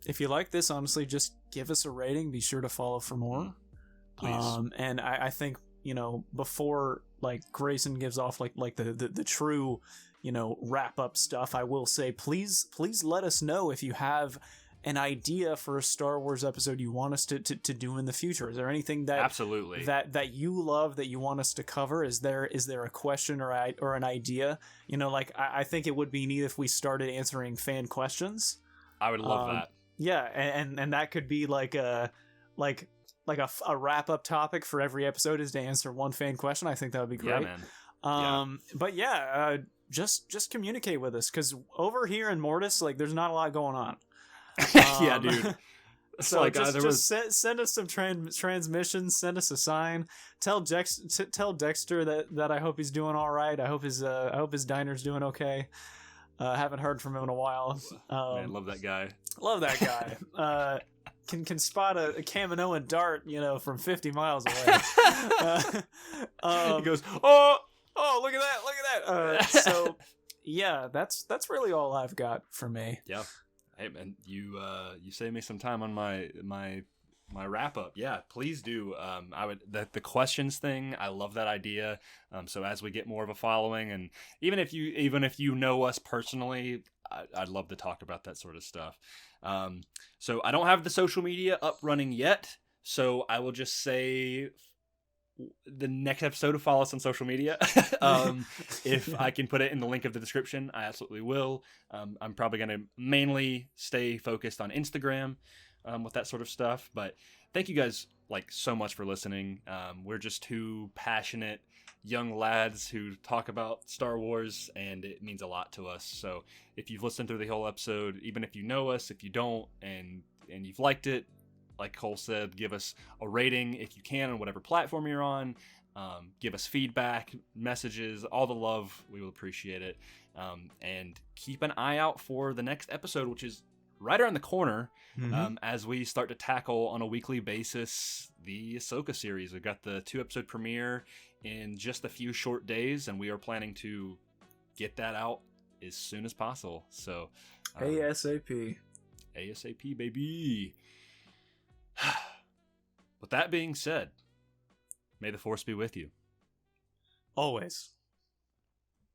B: if you like this, honestly, just give us a rating. Be sure to follow for more.
A: Please.
B: And I think, before like Grayson gives off like the true, wrap up stuff, I will say, please let us know if you have an idea for a Star Wars episode you want us to do in the future. Is there anything that
A: absolutely
B: that you love that you want us to cover? Is there a question or an idea? I think it would be neat if we started answering fan questions.
A: I would love that.
B: Yeah, and that could be like like a wrap up topic for every episode is to answer one fan question, I think that would be great.
A: Yeah, man.
B: But yeah, just communicate with us, because over here in Mortis, like, there's not a lot going on.
A: Yeah, dude.
B: So like, send us some transmissions, send us a sign, tell Dexter that I hope he's doing all right. I hope his diner's doing okay. Haven't heard from him in a while.
A: Man, love that guy.
B: Love that guy. Can spot a Kaminoan dart, from 50 miles away.
A: He goes,
B: oh, look at that. So yeah, that's really all I've got for me.
A: Yeah. Hey man, you saved me some time on my wrap up. Yeah, please do. I would the questions thing. I love that idea. So as we get more of a following, and even if you know us personally, I'd love to talk about that sort of stuff. So I don't have the social media up running yet. So I will just say the next episode to follow us on social media. If I can put it in the link of the description, I absolutely will. I'm probably going to mainly stay focused on Instagram with that sort of stuff. But thank you guys so much for listening. We're just two passionate young lads who talk about Star Wars, and it means a lot to us. So if you've listened through the whole episode, even if you know us, if you don't, and you've liked it, like Cole said, give us a rating if you can on whatever platform you're on. Give us feedback, messages, all the love. We will appreciate it. And keep an eye out for the next episode, which is right around the corner, as we start to tackle on a weekly basis the Ahsoka series. We've got the 2-episode premiere in just a few short days, and we are planning to get that out as soon as possible. So
B: ASAP,
A: baby. With that being said, may the Force be with you.
B: Always.